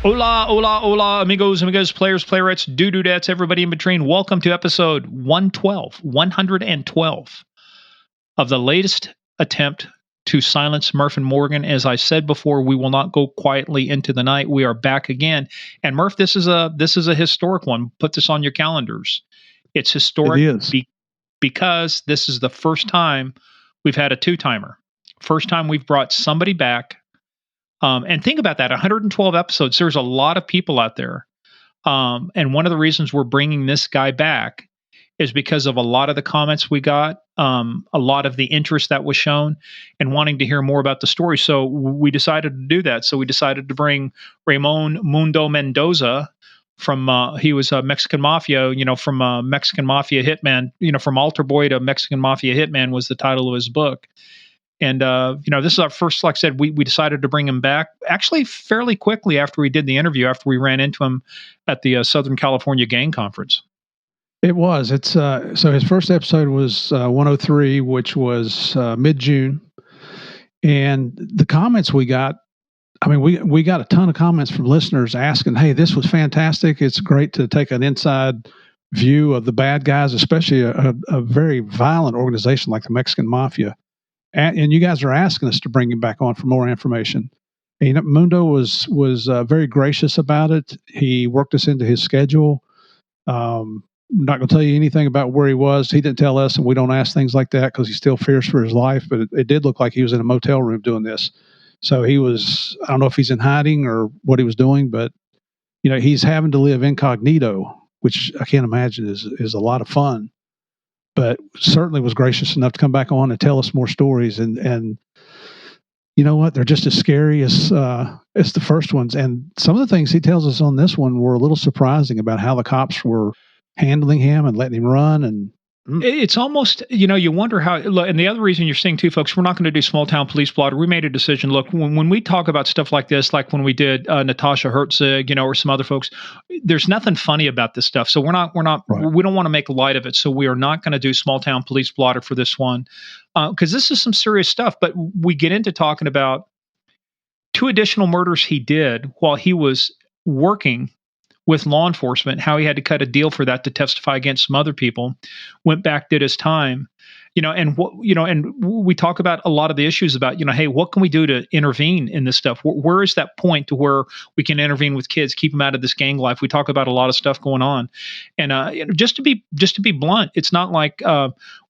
Hola, hola, hola, amigos, amigas, players, playwrights, dudettes, everybody in between. Welcome to episode 112 of the latest attempt to silence Murph and Morgan. As I said before, we will not go quietly into the night. We are back again. And Murph, this is a historic one. Put this on your calendars. It's It historic is. because this is the first time we've had a two-timer. First time we've brought somebody back. And think about that, 112 episodes. There's a lot of people out there. And one of the reasons we're bringing this guy back is because of a lot of the comments we got, a lot of the interest that was shown, and wanting to hear more about the story. So we decided to do that. So we decided to bring Ramon Mundo Mendoza from, he was a Mexican Mafia, from Mexican Mafia Hitman, from Altar Boy to Mexican Mafia Hitman was the title of his book. And, this is our first, like I said, we decided to bring him back actually fairly quickly after we did the interview, after we ran into him at the Southern California Gang Conference. It was. It's so his first episode was 103, which was mid-June. And the comments we got, I mean, we got a ton of comments from listeners asking, hey, this was fantastic. It's great to take an inside view of the bad guys, especially a very violent organization like the Mexican Mafia. And you guys are asking us to bring him back on for more information. And Mundo was very gracious about it. He worked us into his schedule. I'm not going to tell you anything about where he was. He didn't tell us, and we don't ask things like that because he still fears for his life. But it did look like he was in a motel room doing this. So he was, I don't know if he's in hiding or what he was doing, but he's having to live incognito, which I can't imagine is a lot of fun. But certainly was gracious enough to come back on and tell us more stories. And you know what? They're just as scary as the first ones. And some of the things he tells us on this one were a little surprising about how the cops were handling him and letting him run. And It's almost, you wonder how, and the other reason you're seeing too, folks, we're not going to do small town police blotter. We made a decision. Look, when we talk about stuff like this, like when we did Natasha Herzig, or some other folks, there's nothing funny about this stuff. So we're not, Right. we don't want to make light of it. So we are not going to do small town police blotter for this one, because this is some serious stuff. But we get into talking about 2 additional murders he did while he was working with law enforcement, how he had to cut a deal for that to testify against some other people, went back, did his time, and we talk about a lot of the issues about, hey, what can we do to intervene in this stuff? Where is that point to where we can intervene with kids, keep them out of this gang life? We talk about a lot of stuff going on. And just to be blunt, it's not like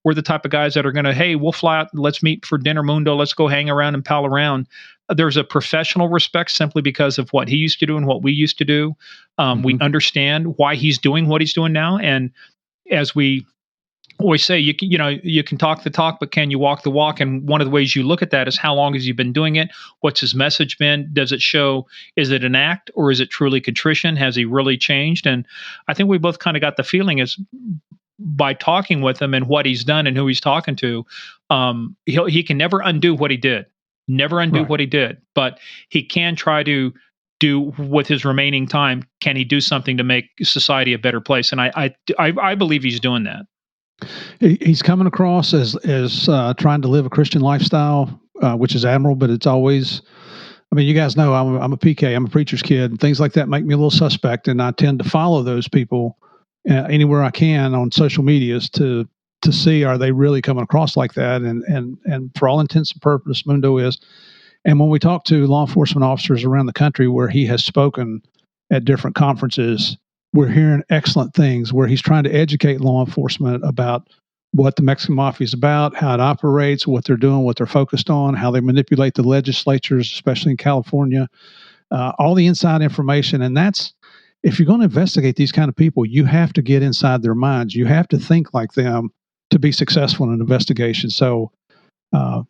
we're the type of guys that are going to, hey, we'll fly out, let's meet for dinner, Mundo, let's go hang around and pal around. There's a professional respect simply because of what he used to do and what we used to do. We understand why he's doing what he's doing now. And as we always say, you can talk the talk, but can you walk the walk? And one of the ways you look at that is how long has he been doing it? What's his message been? Does it show, is it an act or is it truly contrition? Has he really changed? And I think we both kind of got the feeling is by talking with him and what he's done and who he's talking to, he can never undo what he did. Never undo Right. what he did, but he can try to do with his remaining time. Can he do something to make society a better place? And I believe he's doing that. He's coming across as trying to live a Christian lifestyle, which is admirable, but it's always, I mean, you guys know I'm a PK, I'm a preacher's kid, and things like that make me a little suspect, and I tend to follow those people anywhere I can on social medias to see, are they really coming across like that? And for all intents and purposes, Mundo is. And when we talk to law enforcement officers around the country where he has spoken at different conferences, we're hearing excellent things where he's trying to educate law enforcement about what the Mexican Mafia is about, how it operates, what they're doing, what they're focused on, how they manipulate the legislatures, especially in California, all the inside information. And that's, if you're going to investigate these kind of people, you have to get inside their minds. You have to think like them to be successful in an investigation. So,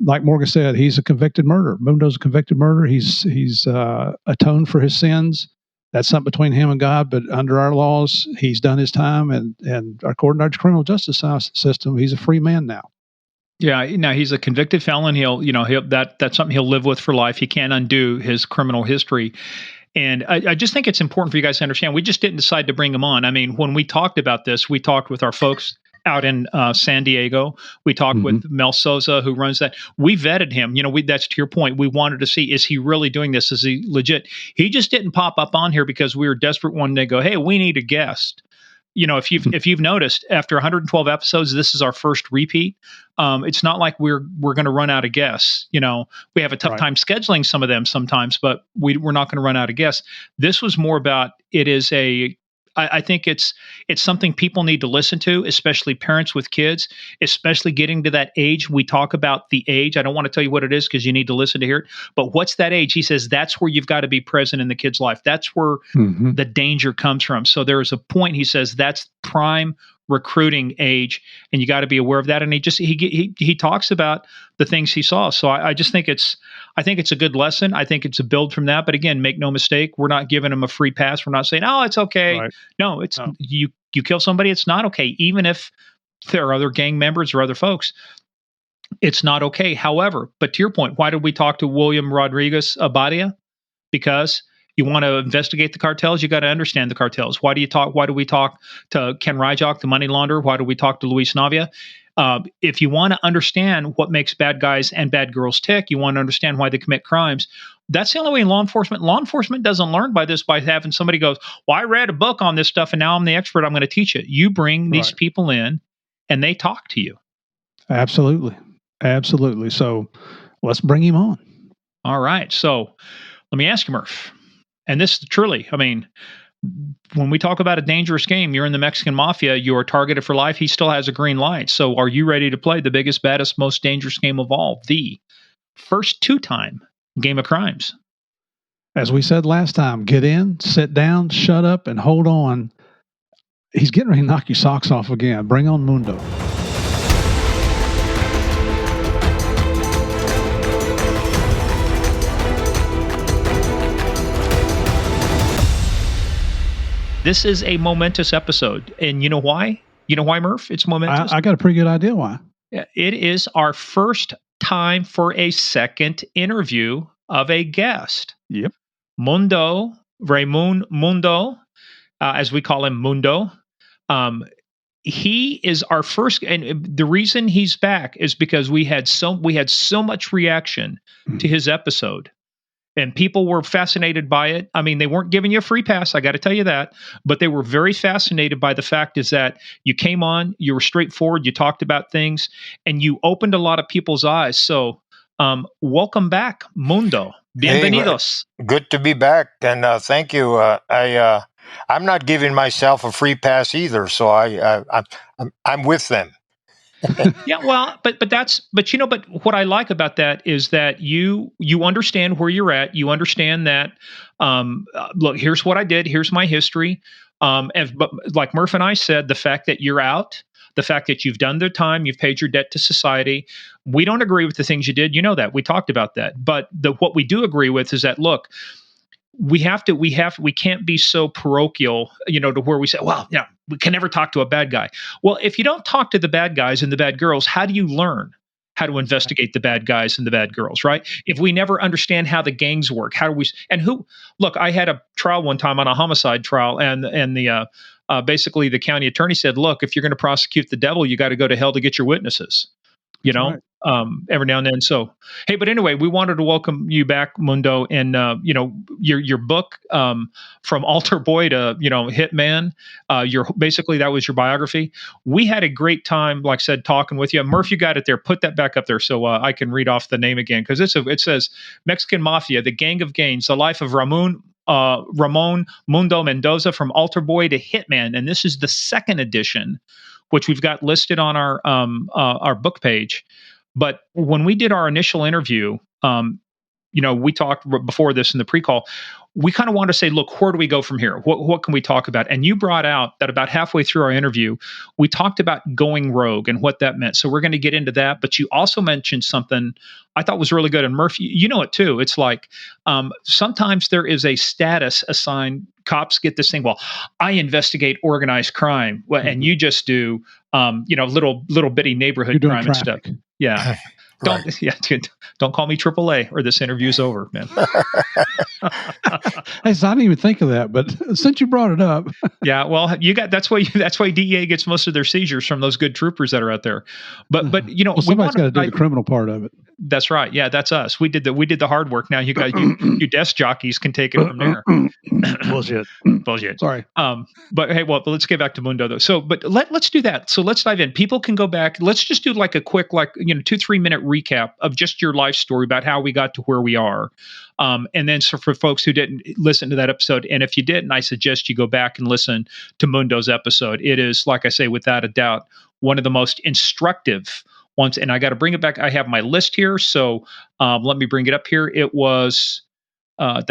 like Morgan said, he's a convicted murderer. Mundo's a convicted murderer. He's atoned for his sins. That's something between him and God. But under our laws, he's done his time, and according to our criminal justice system, he's a free man now. Yeah, now he's a convicted felon. That's something he'll live with for life. He can't undo his criminal history. And I just think it's important for you guys to understand. We just didn't decide to bring him on. I mean, when we talked about this, we talked with our folks out in San Diego. We talked with Mel Souza, who runs that. We vetted him. That's to your point. We wanted to see, is he really doing this? Is he legit? He just didn't pop up on here because we were desperate one day to go, hey, we need a guest. If you've noticed, after 112 episodes, this is our first repeat. It's not like we're going to run out of guests. We have a tough time scheduling some of them sometimes, but we're not going to run out of guests. This was more about, it is I think it's something people need to listen to, especially parents with kids, especially getting to that age. We talk about the age. I don't want to tell you what it is because you need to listen to hear it. But what's that age? He says that's where you've got to be present in the kid's life. That's where the danger comes from. So there is a point, he says, that's prime recruiting age, and you got to be aware of that. And he talks about the things he saw. So I just think it's a good lesson. I think it's a build from that. But again, make no mistake, we're not giving him a free pass. We're not saying, oh, it's okay. Right. No, it's no. You kill somebody, it's not okay. Even if there are other gang members or other folks, it's not okay. However, but to your point, why did we talk to William Rodriguez Abadia? Because you want to investigate the cartels, you got to understand the cartels. Why do we talk to Ken Ryjok, the money launderer? Why do we talk to Luis Navia? If you want to understand what makes bad guys and bad girls tick, you want to understand why they commit crimes. That's the only way law enforcement doesn't learn by having somebody goes, well, I read a book on this stuff and now I'm the expert. I'm going to teach it. You bring these people in and they talk to you. Absolutely. Absolutely. So let's bring him on. All right. So let me ask you, Murph. And this truly, when we talk about a dangerous game, you're in the Mexican Mafia, you're targeted for life. He still has a green light. So are you ready to play the biggest, baddest, most dangerous game of all, the first two-time game of crimes? As we said last time, get in, sit down, shut up, and hold on. He's getting ready to knock your socks off again. Bring on Mundo. This is a momentous episode. And you know why? You know why, Murph? It's momentous. I got a pretty good idea why. Yeah, it is our first time for a second interview of a guest. Yep. Ramon Mundo, as we call him, Mundo. He is our first, and the reason he's back is because we had so much reaction to his episode. And people were fascinated by it. They weren't giving you a free pass, I got to tell you that. But they were very fascinated by the fact is that you came on, you were straightforward, you talked about things, and you opened a lot of people's eyes. So welcome back, Mundo. Bienvenidos. Hey, good to be back, and thank you. I'm not giving myself a free pass either, so I'm with them. Yeah, well, but what I like about that is that you understand where you're at. You understand that, look, here's what I did. Here's my history. But like Murph and I said, the fact that you're out, the fact that you've done the time, you've paid your debt to society. We don't agree with the things you did. You know that. We talked about that. But what we do agree with is that, look, we can't be so parochial, to where we say, well, we can never talk to a bad guy. Well, if you don't talk to the bad guys and the bad girls, how do you learn how to investigate the bad guys and the bad girls, right? If we never understand how the gangs work, look, I had a trial one time on a homicide trial, and the basically the county attorney said, look, if you're going to prosecute the devil, you got to go to hell to get your witnesses. Right. Every now and then. So, hey, but anyway, we wanted to welcome you back, Mundo, and your book, from altar boy to hitman. That was your biography. We had a great time, like I said, talking with you. Murph, you got it there. Put that back up there so I can read off the name again, because it says Mexican Mafia: The Gang of Gains, the life of Ramon Mundo Mendoza, from altar boy to hitman, and this is the second edition, which we've got listed on our book page. But when we did our initial interview, we talked before this in the pre-call, we kind of wanted to say, look, where do we go from here? What can we talk about? And you brought out that about halfway through our interview, we talked about going rogue and what that meant. So we're going to get into that. But you also mentioned something I thought was really good. And Murphy, you know it too. It's like sometimes there is a status assigned. Cops get this thing, well, I investigate organized crime. And you just do, little bitty neighborhood crime and stuff. Yeah. Don't dude, don't call me AAA or this interview's over, man. Hey, so I didn't even think of that, but since you brought it up, Yeah, well, that's why DEA gets most of their seizures from those good troopers that are out there. But well, we somebody's want got to do to. the criminal part of it. That's right. Yeah, that's us. We did the hard work. Now you desk jockeys can take it from there. Bullshit. Bullshit. Sorry. But hey, well, let's get back to Mundo though. So, but let's do that. So let's dive in. People can go back. Let's just do like a quick, 2-3 minute recap of just your life story about how we got to where we are. And then so for folks who didn't listen to that episode, and if you didn't, I suggest you go back and listen to Mundo's episode. It is, like I say, without a doubt, one of the most instructive ones. And I got to bring it back. I have my list here. So let me bring it up here. It was here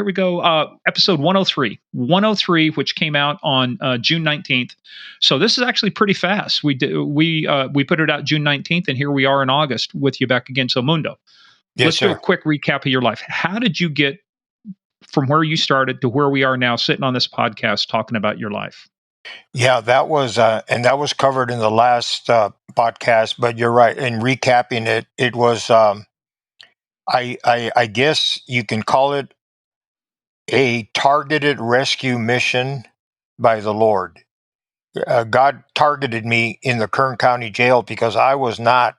we go. Episode 103, which came out on June 19th. So this is actually pretty fast. We put it out June 19th, and here we are in August with you back again. So Mundo, let's do a quick recap of your life. How did you get from where you started to where we are now, sitting on this podcast talking about your life? Yeah, that was and that was covered in the last podcast. But you're right. In recapping it, it was. I guess you can call it a targeted rescue mission by the Lord. God targeted me in the Kern County Jail because I was not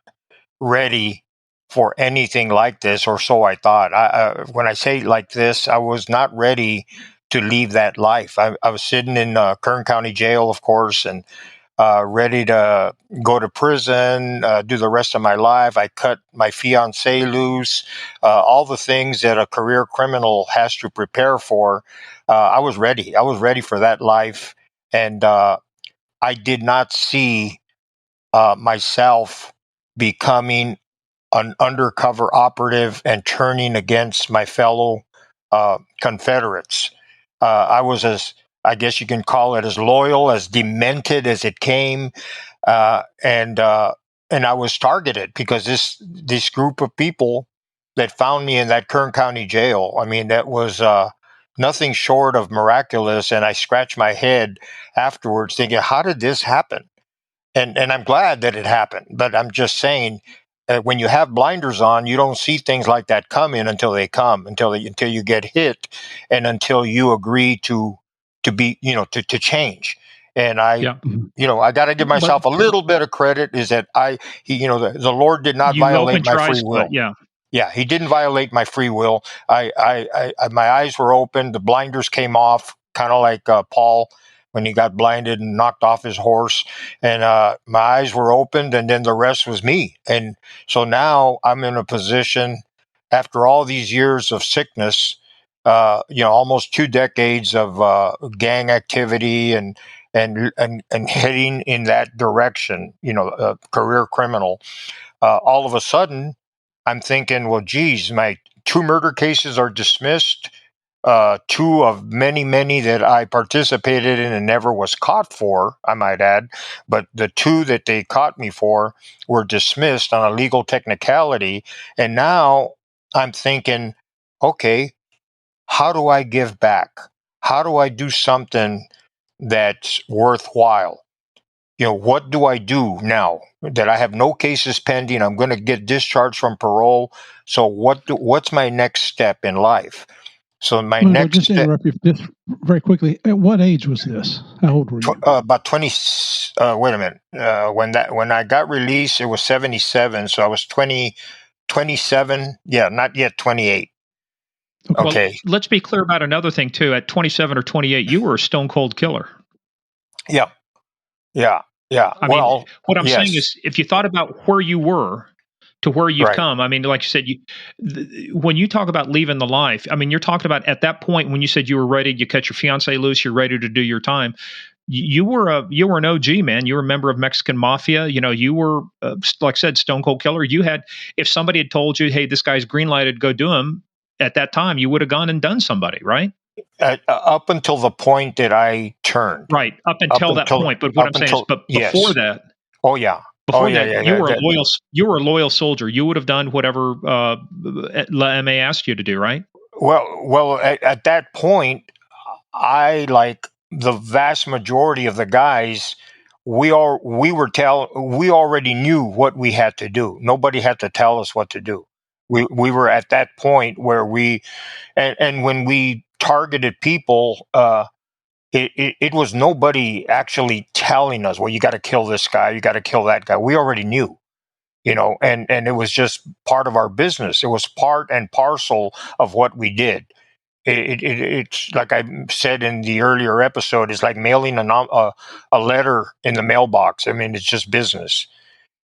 ready for anything like this, or so I thought. When I say like this, I was not ready to leave that life. I was sitting in Kern County Jail, of course, and ready to go to prison, do the rest of my life. I cut my fiance loose, all the things that a career criminal has to prepare for. I was ready. I was ready for that life. And I did not see myself becoming an undercover operative and turning against my fellow Confederates. I was I guess you can call it, as loyal, as demented as it came, and I was targeted because this group of people that found me in that Kern County Jail. I mean, that was nothing short of miraculous, and I scratched my head afterwards, thinking, "How did this happen?" And I'm glad that it happened, but I'm just saying, when you have blinders on, you don't see things like that come in until they come, until you get hit, and until you agree to be, to change. And I got to give myself a little bit of credit, is that the Lord did not violate my free will. Yeah, he didn't violate my free will. My eyes were open, the blinders came off, kind of like Paul when he got blinded and knocked off his horse, and my eyes were opened, and then the rest was me. And so now I'm in a position, after all these years of sickness, almost 2 decades of gang activity and heading in that direction, career criminal. All of a sudden, I'm thinking, well, geez, my 2 murder cases are dismissed. 2 of many, many that I participated in and never was caught for, I might add. But the 2 that they caught me for were dismissed on a legal technicality. And now I'm thinking, okay, how do I give back? How do I do something that's worthwhile? What do I do now that I have no cases pending? I'm going to get discharged from parole. So what's my next step in life? So my next just interrupt you just very quickly. At what age was this? How old were you? About 20. Wait a minute. When I got released, it was 77. So I was 27. Yeah, not yet 28. Okay. Well, let's be clear about another thing too. At 27 or 28, you were a stone cold killer. Yeah. Yeah. Yeah. I mean, what I'm saying is, if you thought about where you were to where you've come, I mean, like you said, when you talk about leaving the life, I mean, you're talking about at that point when you said you were ready, you cut your fiance loose, you're ready to do your time. You were an OG, man. You were a member of Mexican Mafia. You were, like I said, stone cold killer. If somebody had told you, hey, this guy's green lighted, go do him, at that time, you would have gone and done somebody, right? Up until the point that I turned. Right, up until that point. But what I'm saying is, but before that, oh yeah, before that, you were a loyal soldier. You would have done whatever La MA asked you to do, right? Well, at that point, I, like the vast majority of the guys, we already knew what we had to do. Nobody had to tell us what to do. We were at that point where and when we targeted people, it was nobody actually telling us, well, you got to kill this guy, you got to kill that guy. We already knew, and it was just part of our business. It was part and parcel of what we did. It's like I said in the earlier episode, it's like mailing a letter in the mailbox. I mean, it's just business.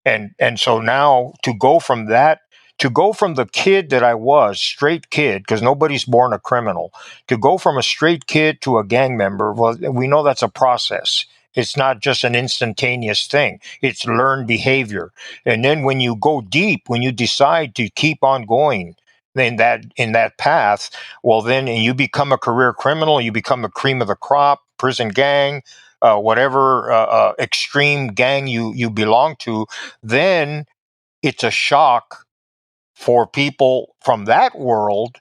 And so now to go from the kid that I was, straight kid, because nobody's born a criminal, to go from a straight kid to a gang member, well, we know that's a process. It's not just an instantaneous thing. It's learned behavior. And then when you go deep, when you decide to keep on going in that path, well, then you become a career criminal, you become a cream of the crop, prison gang, whatever extreme gang you belong to, then it's a shock for people from that world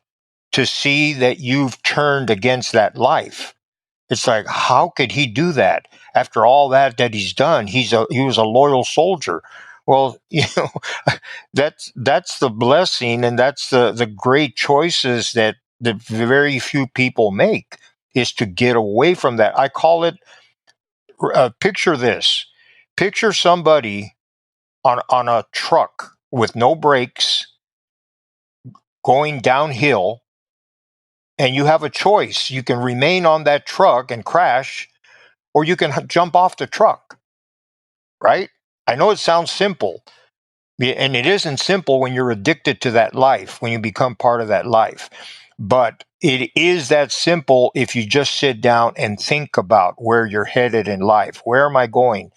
to see that you've turned against that life. It's like, how could he do that after all that he's done? He was a loyal soldier. Well, that's the blessing, and that's the great choices that very few people make, is to get away from that. I call it, picture this. Picture somebody on a truck with no brakes going downhill, and you have a choice. You can remain on that truck and crash, or you can jump off the truck, right? I know it sounds simple, and it isn't simple when you're addicted to that life, when you become part of that life. But it is that simple if you just sit down and think about where you're headed in life. Where am I going?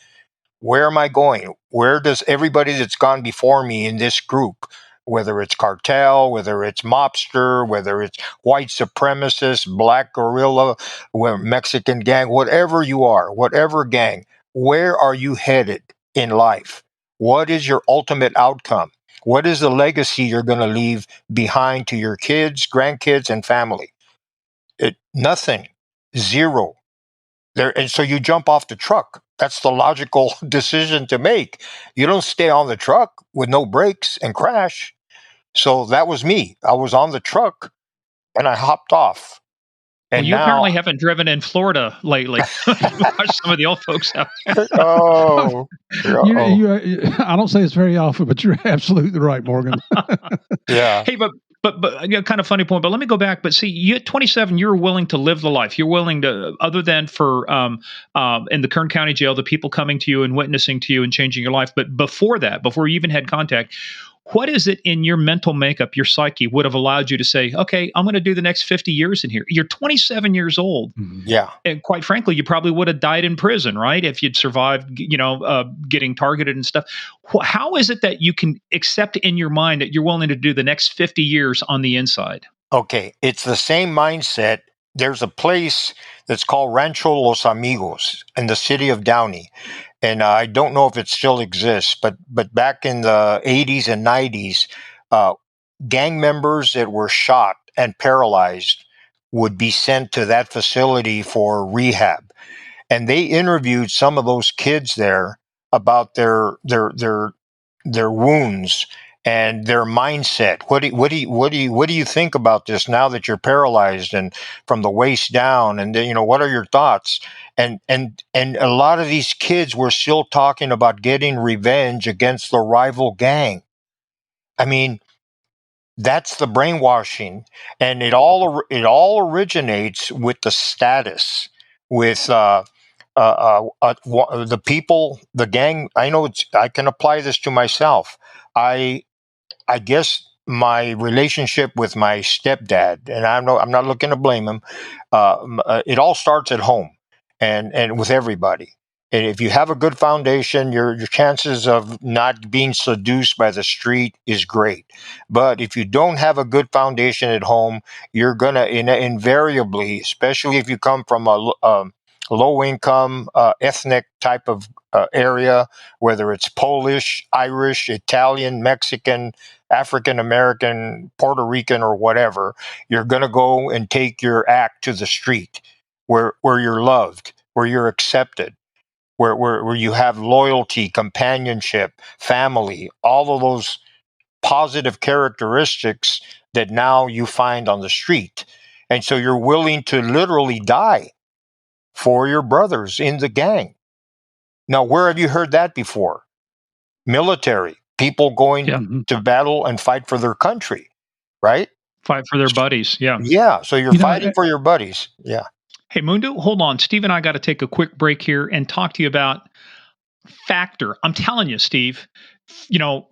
Where am I going? Where does everybody that's gone before me in this group, whether it's cartel, whether it's mobster, whether it's white supremacist, black guerrilla, Mexican gang, whatever you are, whatever gang, where are you headed in life? What is your ultimate outcome? What is the legacy you're going to leave behind to your kids, grandkids, and family? Nothing. Zero. And so you jump off the truck. That's the logical decision to make. You don't stay on the truck with no brakes and crash. So that was me. I was on the truck and I hopped off. Well, And you now, apparently haven't driven in Florida lately. You watch some of the old folks out there. oh, I don't say it's very often, but you're absolutely right, Morgan. yeah, Hey, but kind of funny point. But let me go back. But see, you at 27, you're willing to live the life. You're willing to, other than for in the Kern County Jail, the people coming to you and witnessing to you and changing your life. But before that, before you even had contact, what is it in your mental makeup, your psyche, would have allowed you to say, okay, I'm going to do the next 50 years in here? You're 27 years old. yeah. And quite frankly, you probably would have died in prison, right? If you'd survived, getting targeted and stuff. How is it that you can accept in your mind that you're willing to do the next 50 years on the inside? Okay, it's the same mindset. There's a place that's called Rancho Los Amigos in the city of Downey. And I don't know if it still exists, but back in the 80s and 90s, uh, gang members that were shot and paralyzed would be sent to that facility for rehab. And they interviewed some of those kids there about their wounds and their mindset. What do you think about this now that you're paralyzed and from the waist down? And then, what are your thoughts? And a lot of these kids were still talking about getting revenge against the rival gang. I mean, that's the brainwashing, and it all originates with the status, with the people, the gang. I know I can apply this to myself. I guess my relationship with my stepdad, and I'm not looking to blame him. It all starts at home, and with everybody. And if you have a good foundation, your chances of not being seduced by the street is great. But if you don't have a good foundation at home, you're gonna invariably, especially if you come from a low income ethnic type of area, whether it's Polish, Irish, Italian, Mexican, African American, Puerto Rican, or whatever, you're going to go and take your act to the street where you're loved, where you're accepted. where you have loyalty, companionship, family, all of those positive characteristics that now you find on the street. And so you're willing to literally die for your brothers in the gang. Now, where have you heard that before? Military, people going to battle and fight for their country, right? Fight for their buddies. Yeah. Yeah. So you're fighting for your buddies. Yeah. Hey, Mundo, hold on. Steve and I got to take a quick break here and talk to you about Factor. I'm telling you, Steve, you know,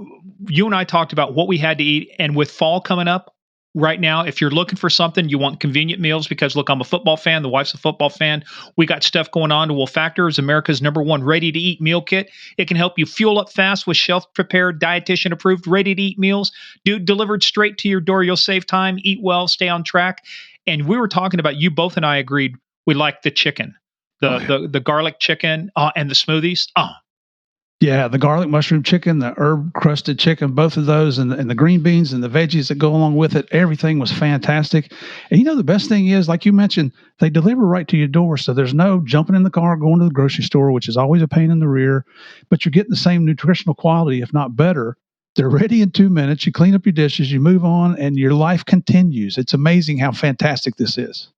you and I talked about what we had to eat. And with fall coming up right now, if you're looking for something, you want convenient meals because, look, I'm a football fan. The wife's a football fan. We got stuff going on. Well, Factor is America's #1 ready-to-eat meal kit. It can help you fuel up fast with shelf-prepared, dietitian-approved, ready-to-eat meals. Delivered straight to your door. You'll save time, eat well, stay on track. And we were talking about, you both and I agreed, we like the chicken, the garlic chicken and the smoothies. Yeah, the garlic mushroom chicken, the herb crusted chicken, both of those, and the green beans and the veggies that go along with it, everything was fantastic. And you know, the best thing is, like you mentioned, they deliver right to your door. So there's no jumping in the car, going to the grocery store, which is always a pain in the rear, but you're getting the same nutritional quality, if not better. They're ready in 2 minutes. You clean up your dishes, you move on, and your life continues. It's amazing how fantastic this is.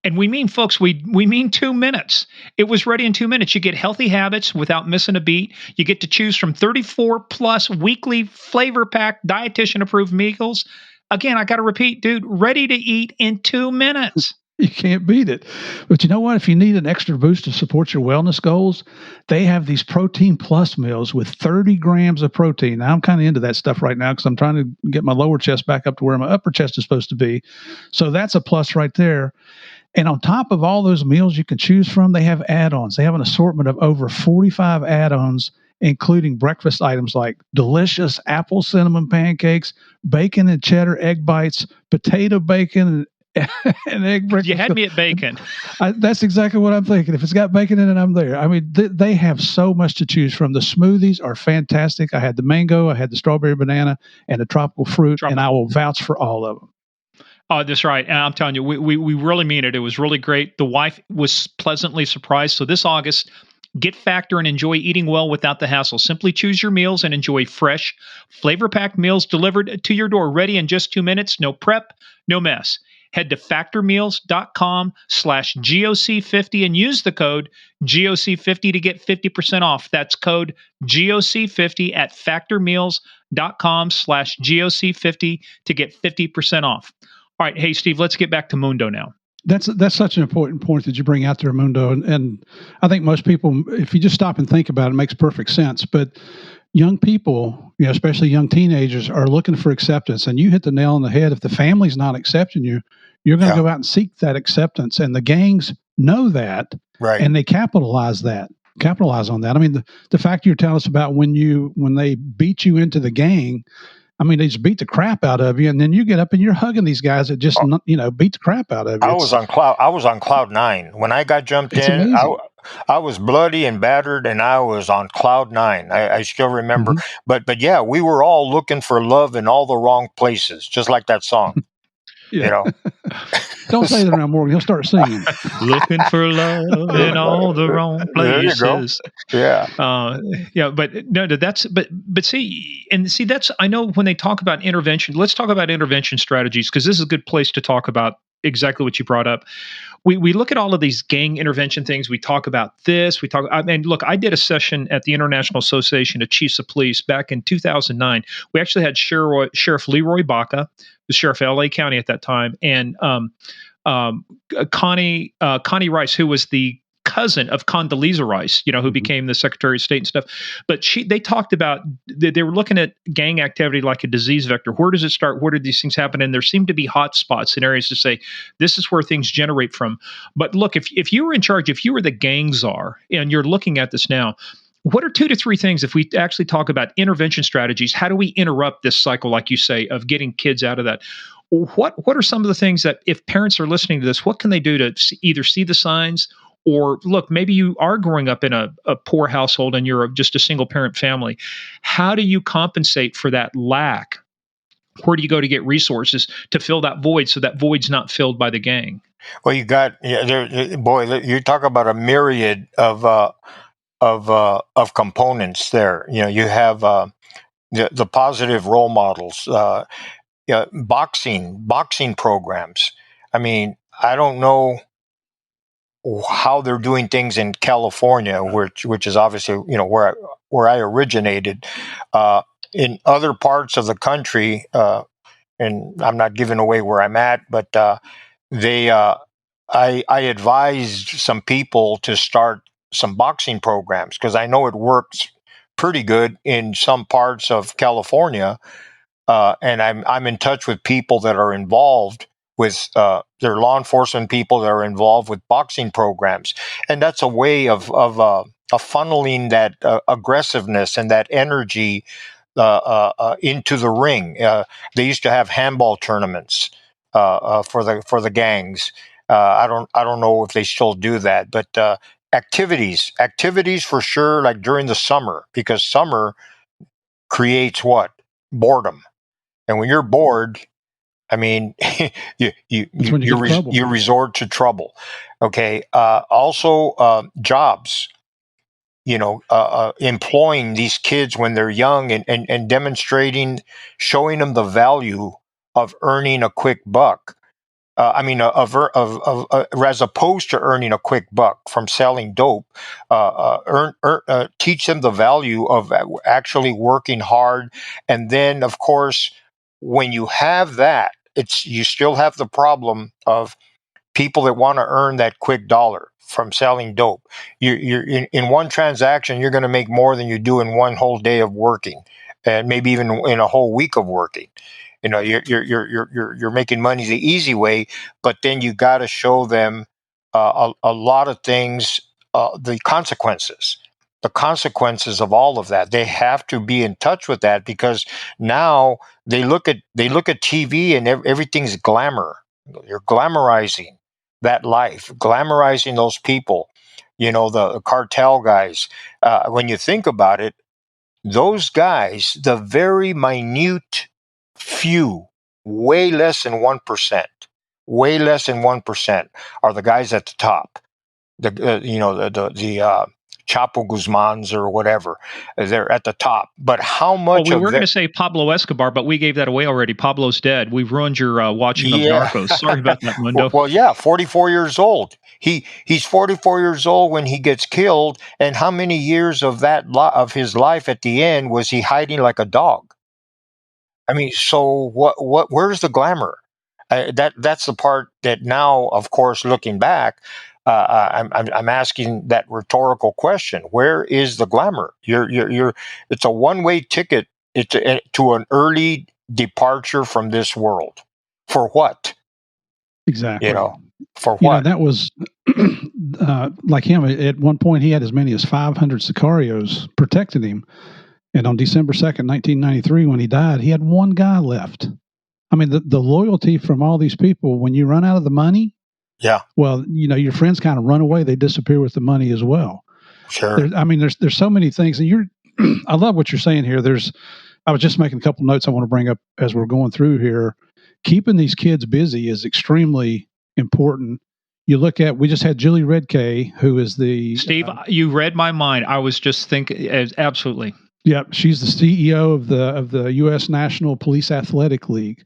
And we mean, folks, we mean 2 minutes. It was ready in 2 minutes. You get healthy habits without missing a beat. You get to choose from 34 plus weekly flavor packed, dietitian approved meals. Again, I got to repeat, dude, ready to eat in 2 minutes. You can't beat it. But you know what? If you need an extra boost to support your wellness goals, they have these protein plus meals with 30 grams of protein. Now, I'm kind of into that stuff right now because I'm trying to get my lower chest back up to where my upper chest is supposed to be. So that's a plus right there. And on top of all those meals you can choose from, they have add-ons. They have an assortment of over 45 add-ons, including breakfast items like delicious apple cinnamon pancakes, bacon and cheddar egg bites, potato bacon, and egg breakfast. You had me at bacon. That's exactly what I'm thinking. If it's got bacon in it, I'm there. I mean, they have so much to choose from. The smoothies are fantastic. I had the mango, I had the strawberry banana, and the tropical fruit, and I will vouch for all of them. Oh, that's right. And I'm telling you, we really mean it. It was really great. The wife was pleasantly surprised. So this August, get Factor and enjoy eating well without the hassle. Simply choose your meals and enjoy fresh, flavor-packed meals delivered to your door, ready in just 2 minutes. No prep, no mess. Head to factormeals.com/GOC50 and use the code GOC50 to get 50% off. That's code GOC50 at factormeals.com/GOC50 to get 50% off. All right. Hey, Steve, let's get back to Mundo now. That's such an important point that you bring out there, Mundo. And I think most people, if you just stop and think about it, it makes perfect sense. But young people, you know, especially young teenagers, are looking for acceptance. And you hit the nail on the head. If the family's not accepting you, you're going to go out and seek that acceptance. And the gangs know that, right? And they capitalize on that. I mean, the fact you're telling us about when they beat you into the gang, I mean, they just beat the crap out of you, and then you get up and you're hugging these guys that just, beat the crap out of you. I was on cloud nine when I got jumped in. I was bloody and battered, and I was on cloud nine. I still remember. Mm-hmm. But yeah, we were all looking for love in all the wrong places, just like that song. Yeah. You know, don't say that around Morgan. He'll start singing. Looking for love in all the wrong places. There you go. Yeah. But no, that's see, that's, I know when they talk about intervention, let's talk about intervention strategies, because this is a good place to talk about exactly what you brought up. We look at all of these gang intervention things. We talk about this. Look, I did a session at the International Association of Chiefs of Police back in 2009. We actually had Sheriff Leroy Baca, the sheriff of LA County at that time, and Connie Rice, who was the cousin of Condoleezza Rice, who became the Secretary of State and stuff. But they talked about, they were looking at gang activity like a disease vector. Where does it start? Where did these things happen? And there seemed to be hot spots in areas to say, this is where things generate from. But look, if you were in charge, if you were the gang czar, and you're looking at this now, what are 2 to 3 things, if we actually talk about intervention strategies, how do we interrupt this cycle, like you say, of getting kids out of that? What are some of the things that, if parents are listening to this, what can they do to either see the signs, or look, maybe you are growing up in a poor household and you're just a single parent family. How do you compensate for that lack? Where do you go to get resources to fill that void, so that void's not filled by the gang? Well, you talk about a myriad of of components there. You have the positive role models, boxing programs. I mean, I don't know how they're doing things in California, which is obviously where I originated. In other parts of the country, and I'm not giving away where I'm at, but they I advised some people to start some boxing programs because I know it works pretty good in some parts of California, and I'm in touch with people that are involved with their law enforcement people that are involved with boxing programs, and that's a way of funneling that aggressiveness and that energy into the ring. They used to have handball tournaments for the gangs. I don't know if they still do that, but activities for sure, like during the summer, because summer creates what? Boredom. And when you're bored, I mean, That's when you get in trouble. you resort to trouble. Okay. Also, jobs. Employing these kids when they're young and demonstrating, showing them the value of earning a quick buck. As opposed to earning a quick buck from selling dope, teach them the value of actually working hard. And then, of course, when you have that, you still have the problem of people that want to earn that quick dollar from selling dope. You're in one transaction, you're going to make more than you do in one whole day of working, and maybe even in a whole week of working. You're making money the easy way, but then you got to show them a lot of things, the consequences of all of that. They have to be in touch with that because now they look at TV and everything's glamour. You're glamorizing that life, glamorizing those people. The cartel guys. When you think about it, those guys, the very minute few, way less than 1%, way less than 1%, are the guys at the top. The Chapo Guzmans or whatever, they're at the top. But how much? Well, we were going to say Pablo Escobar, but we gave that away already. Pablo's dead. We've ruined your watching of Narcos. Sorry about that, Mundo. Well, yeah, 44 years old. He's 44 years old when he gets killed, and how many years of of his life at the end was he hiding like a dog? I mean, so what? Where's the glamour? That's the part that now, of course, looking back, I'm asking that rhetorical question: where is the glamour? It's a one-way ticket. To an early departure from this world. For what? Exactly. For what? That was like him. At one point, he had as many as 500 sicarios protecting him. And on December 2nd, 1993, when he died, he had one guy left. I mean, the loyalty from all these people, when you run out of the money, yeah. Well, your friends kind of run away. They disappear with the money as well. Sure. There's so many things. And I love what you're saying here. I was just making a couple notes I want to bring up as we're going through here. Keeping these kids busy is extremely important. You look at, we just had Julie Redkay, who is the... Steve, you read my mind. I was just thinking, absolutely. Yep, she's the CEO of the U.S. National Police Athletic League.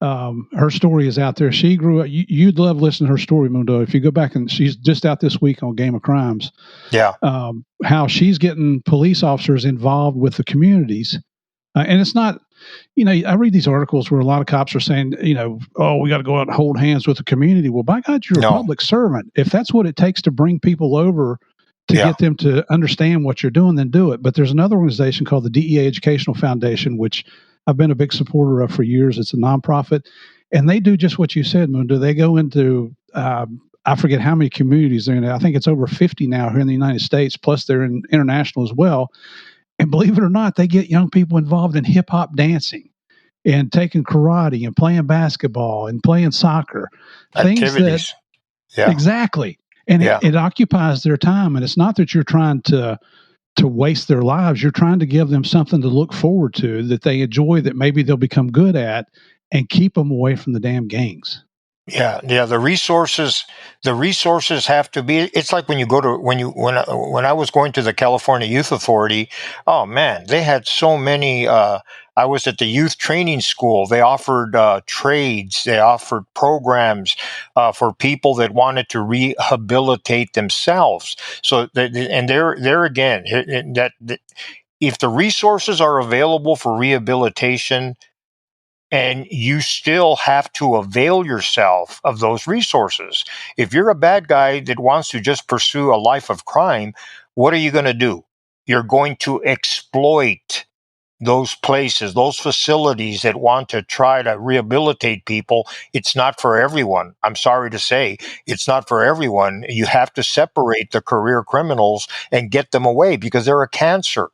Her story is out there. She grew up. You'd love listening to her story, Mundo. If you go back, and she's just out this week on Game of Crimes. Yeah. How she's getting police officers involved with the communities, and it's not. I read these articles where a lot of cops are saying, oh, we got to go out and hold hands with the community. Well, by God, you're a public servant. If that's what it takes to bring people over to get them to understand what you're doing, then do it. But there's another organization called the DEA Educational Foundation, which I've been a big supporter of for years. It's a nonprofit, and they do just what you said, Mundo. They go into, I forget how many communities they're in. I think it's over 50 now here in the United States, plus they're in international as well. And believe it or not, they get young people involved in hip hop dancing and taking karate and playing basketball and playing soccer. Activities. Exactly. And it occupies their time. And it's not that you're trying to waste their lives. You're trying to give them something to look forward to that they enjoy, that maybe they'll become good at, and keep them away from the damn gangs. Yeah. The resources have to be. It's like when you go to when I was going to the California Youth Authority. Oh man, they had so many. I was at the youth training school. They offered trades. They offered programs for people that wanted to rehabilitate themselves. So and there again, that if the resources are available for rehabilitation, and you still have to avail yourself of those resources. If you're a bad guy that wants to just pursue a life of crime, what are you going to do? You're going to exploit those places, those facilities that want to try to rehabilitate people. It's not for everyone. I'm sorry to say, it's not for everyone. You have to separate the career criminals and get them away because they're a cancer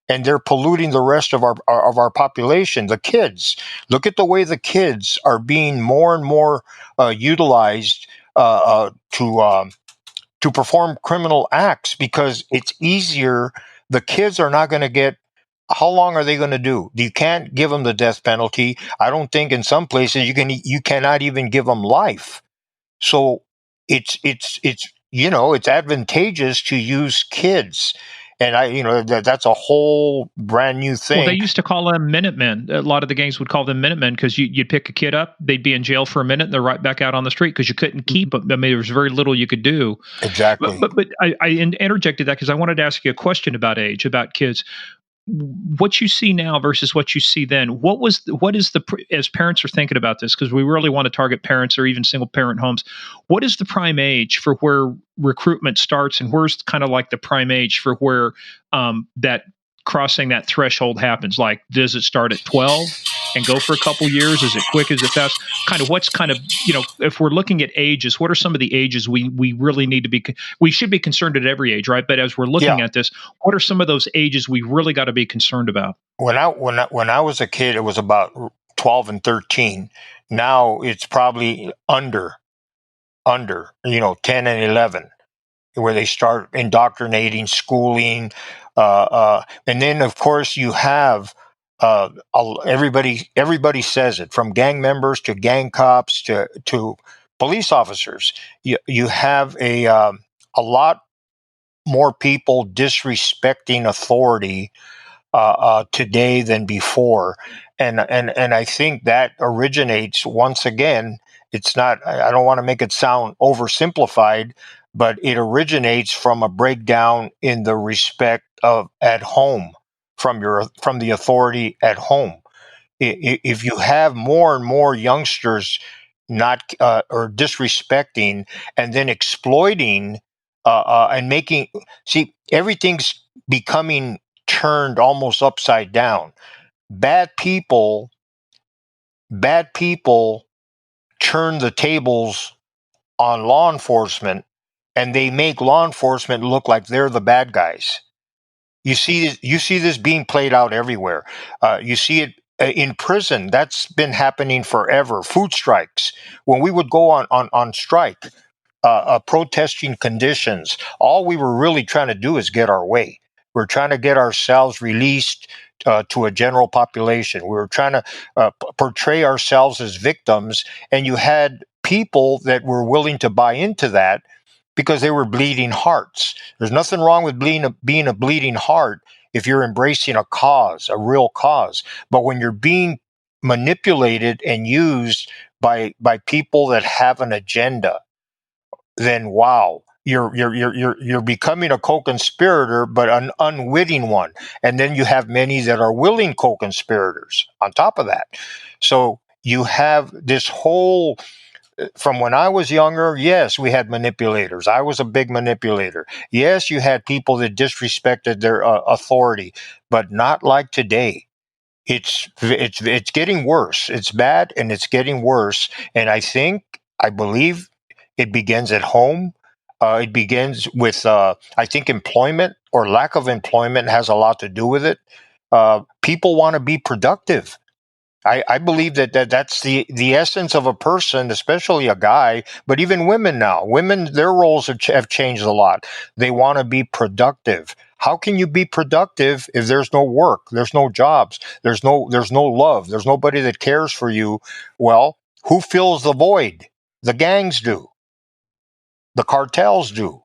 and they're polluting the rest of our population. The kids, look at the way the kids are being more and more utilized to perform criminal acts because it's easier. The kids are not going to get. How long are they going to do? You can't give them the death penalty. I don't think in some places you cannot even give them life. So it's it's advantageous to use kids, and that's a whole brand new Well, they thing. used to call them Minutemen. A lot of the gangs would call them Minutemen because you'd pick a kid up, they'd be in jail for a minute, and they're right back out on the street because you couldn't keep them. I mean, there was very little you could do. Exactly. But I interjected that because I wanted to ask you a question about age, about kids. What you see now versus what you see then. What is as parents are thinking about this, because we really want to target parents or even single parent homes. What is the prime age for where recruitment starts, and where's kind of like the prime age for where that crossing that threshold happens? Like, does it start at 12 and go for a couple years? Is it quick? Is it fast? Kind of what's kind of, if we're looking at ages, what are some of the ages we really need to be, we should be concerned at every age, right? But as we're looking at this, what are some of those ages we really got to be concerned about? When I was a kid, it was about 12 and 13. Now it's probably under 10 and 11, where they start indoctrinating, schooling, and then of course you have everybody says it, from gang members to gang cops to police officers. You have a lot more people disrespecting authority today than before, and I think that originates once again. It's not. I don't want to make it sound oversimplified, but it originates from a breakdown in the respect of at home from the authority at home. If you have more and more youngsters not or disrespecting and then exploiting and making, see, everything's becoming turned almost upside down. Bad people bad people turn the tables on law enforcement, and they make law enforcement look like they're the bad guys. You see this being played out everywhere. You see it in prison. That's been happening forever. Food strikes. When we would go on strike, protesting conditions, all we were really trying to do is get our way. We're trying to get ourselves released to a general population. We were trying to portray ourselves as victims, and you had people that were willing to buy into that because they were bleeding hearts. There's nothing wrong with being a bleeding heart if you're embracing a cause, a real cause. But when you're being manipulated and used by people that have an agenda, then wow, you're becoming a co-conspirator, but an unwitting one. And then you have many that are willing co-conspirators on top of that. So you have this whole, from when I was younger, yes, we had manipulators. I was a big manipulator. Yes, you had people that disrespected their authority, but not like today. It's getting worse. It's bad, and it's getting worse. And I believe it begins at home. It begins with I think employment or lack of employment has a lot to do with it. People want to be productive. I believe that's the essence of a person, especially a guy, but even women now. Women, their roles have changed a lot. They want to be productive. How can you be productive if there's no work, there's no jobs, there's no love, there's nobody that cares for you? Well, who fills the void? The gangs do. The cartels do.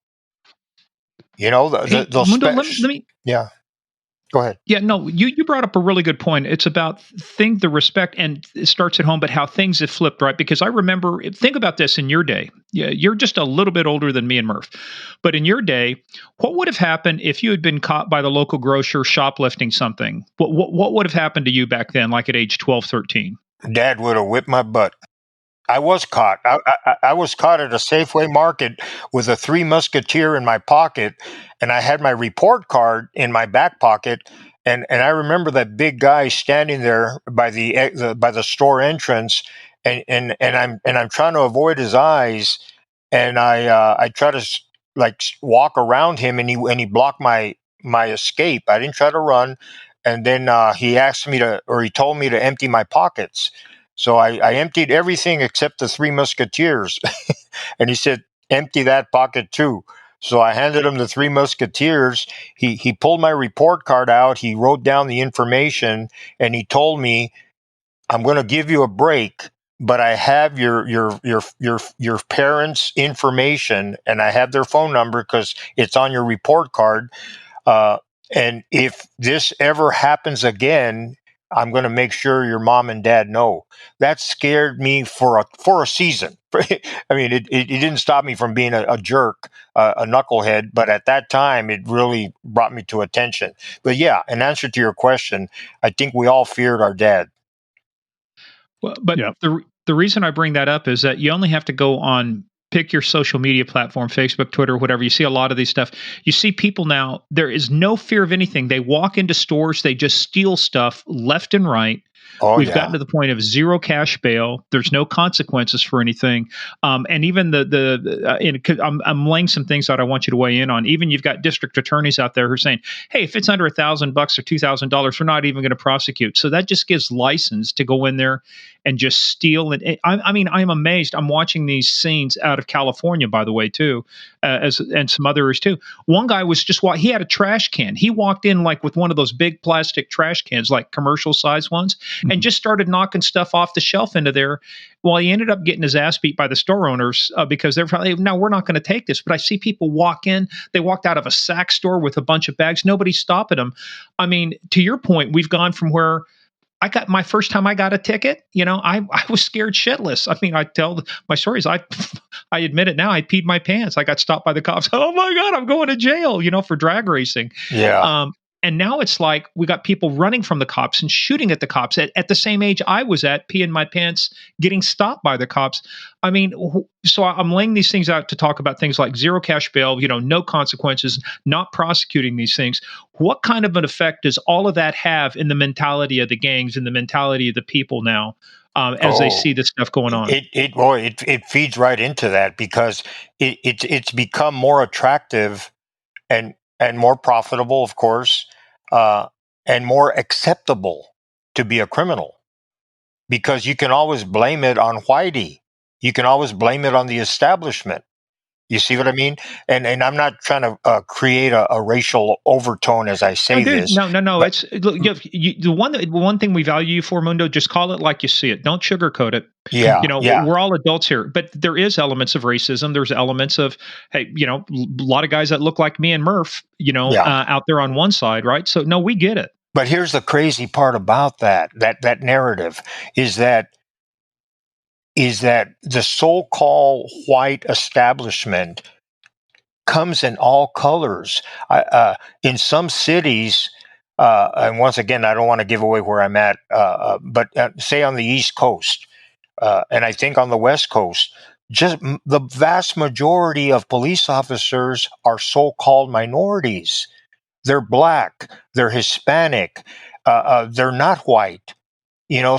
Hey, those Mundo, let me yeah. Go ahead. Yeah, no, you brought up a really good point. It's about the respect, and it starts at home, but how things have flipped, right? Because I remember, think about this in your day. Yeah, you're just a little bit older than me and Murph, but in your day, what would have happened if you had been caught by the local grocer shoplifting something? What would have happened to you back then, like at age 12, 13? Dad would have whipped my butt. I was caught. I was caught at a Safeway market with a Three Musketeer in my pocket, and I had my report card in my back pocket. And I remember that big guy standing there by the store entrance, and I'm trying to avoid his eyes, and I try to walk around him, and he blocked my escape. I didn't try to run, and then he told me to empty my pockets. So I emptied everything except the Three Musketeers. And he said, empty that pocket too. So I handed him the Three Musketeers. He pulled my report card out. He wrote down the information, and he told me, I'm going to give you a break, but I have your parents' information, and I have their phone number because it's on your report card. Uh, and if this ever happens again, I'm going to make sure your mom and dad know. That scared me for a season. I mean, it didn't stop me from being a jerk, a knucklehead, but at that time, it really brought me to attention. But yeah, in answer to your question, I think we all feared our dad. Well, but Yeah. the reason I bring that up is that you only have to go on, pick your social media platform, Facebook, Twitter, whatever. You see a lot of these stuff. You see people now, there is no fear of anything. They walk into stores, they just steal stuff left and right. Oh We've gotten yeah, to the point of zero cash bail. There's no consequences for anything, and even I'm laying some things out. I want you to weigh in on. Even you've got district attorneys out there who are saying, "Hey, if it's under $1,000 or $2,000, we're not even going to prosecute." So that just gives license to go in there and just steal. And I mean, I'm amazed. I'm watching these scenes out of California, by the way, too, and some others too. One guy was he had a trash can. He walked in like with one of those big plastic trash cans, like commercial size ones, and just started knocking stuff off the shelf into there. Well, he ended up getting his ass beat by the store owners because they're probably, no, we're not going to take this. But I see people walk in. They walked out of a sack store with a bunch of bags. Nobody's stopping them. I mean, to your point, we've gone from where I got my first time I got a ticket, I was scared shitless. I mean, I tell my stories. I admit it now. I peed my pants. I got stopped by the cops. Oh my God, I'm going to jail, for drag racing. yeah. And now it's like we got people running from the cops and shooting at the cops at the same age I was at, peeing my pants, getting stopped by the cops. I mean, so I'm laying these things out to talk about things like zero cash bail, no consequences, not prosecuting these things. What kind of an effect does all of that have in the mentality of the gangs and the mentality of the people now as they see this stuff going on? It feeds right into that because it's become more attractive and more profitable, of course, uh, and more acceptable to be a criminal because you can always blame it on Whitey. You can always blame it on the establishment. You see what I mean? And I'm not trying to create a racial overtone as I No, say dude, this, no. but It's look, the one thing we value you for, Mundo. Just call it like you see it. Don't sugarcoat it. yeah, yeah, We're all adults here, but there is elements of racism. There's elements of, hey, a lot of guys that look like me and Murph, yeah. out there on one side, right? So no, we get it. But here's the crazy part about that narrative is that the so-called white establishment comes in all colors. In some cities, and once again, I don't want to give away where I'm at, but say on the East Coast, and I think on the West Coast, the vast majority of police officers are so-called minorities. They're black, they're Hispanic, they're not white.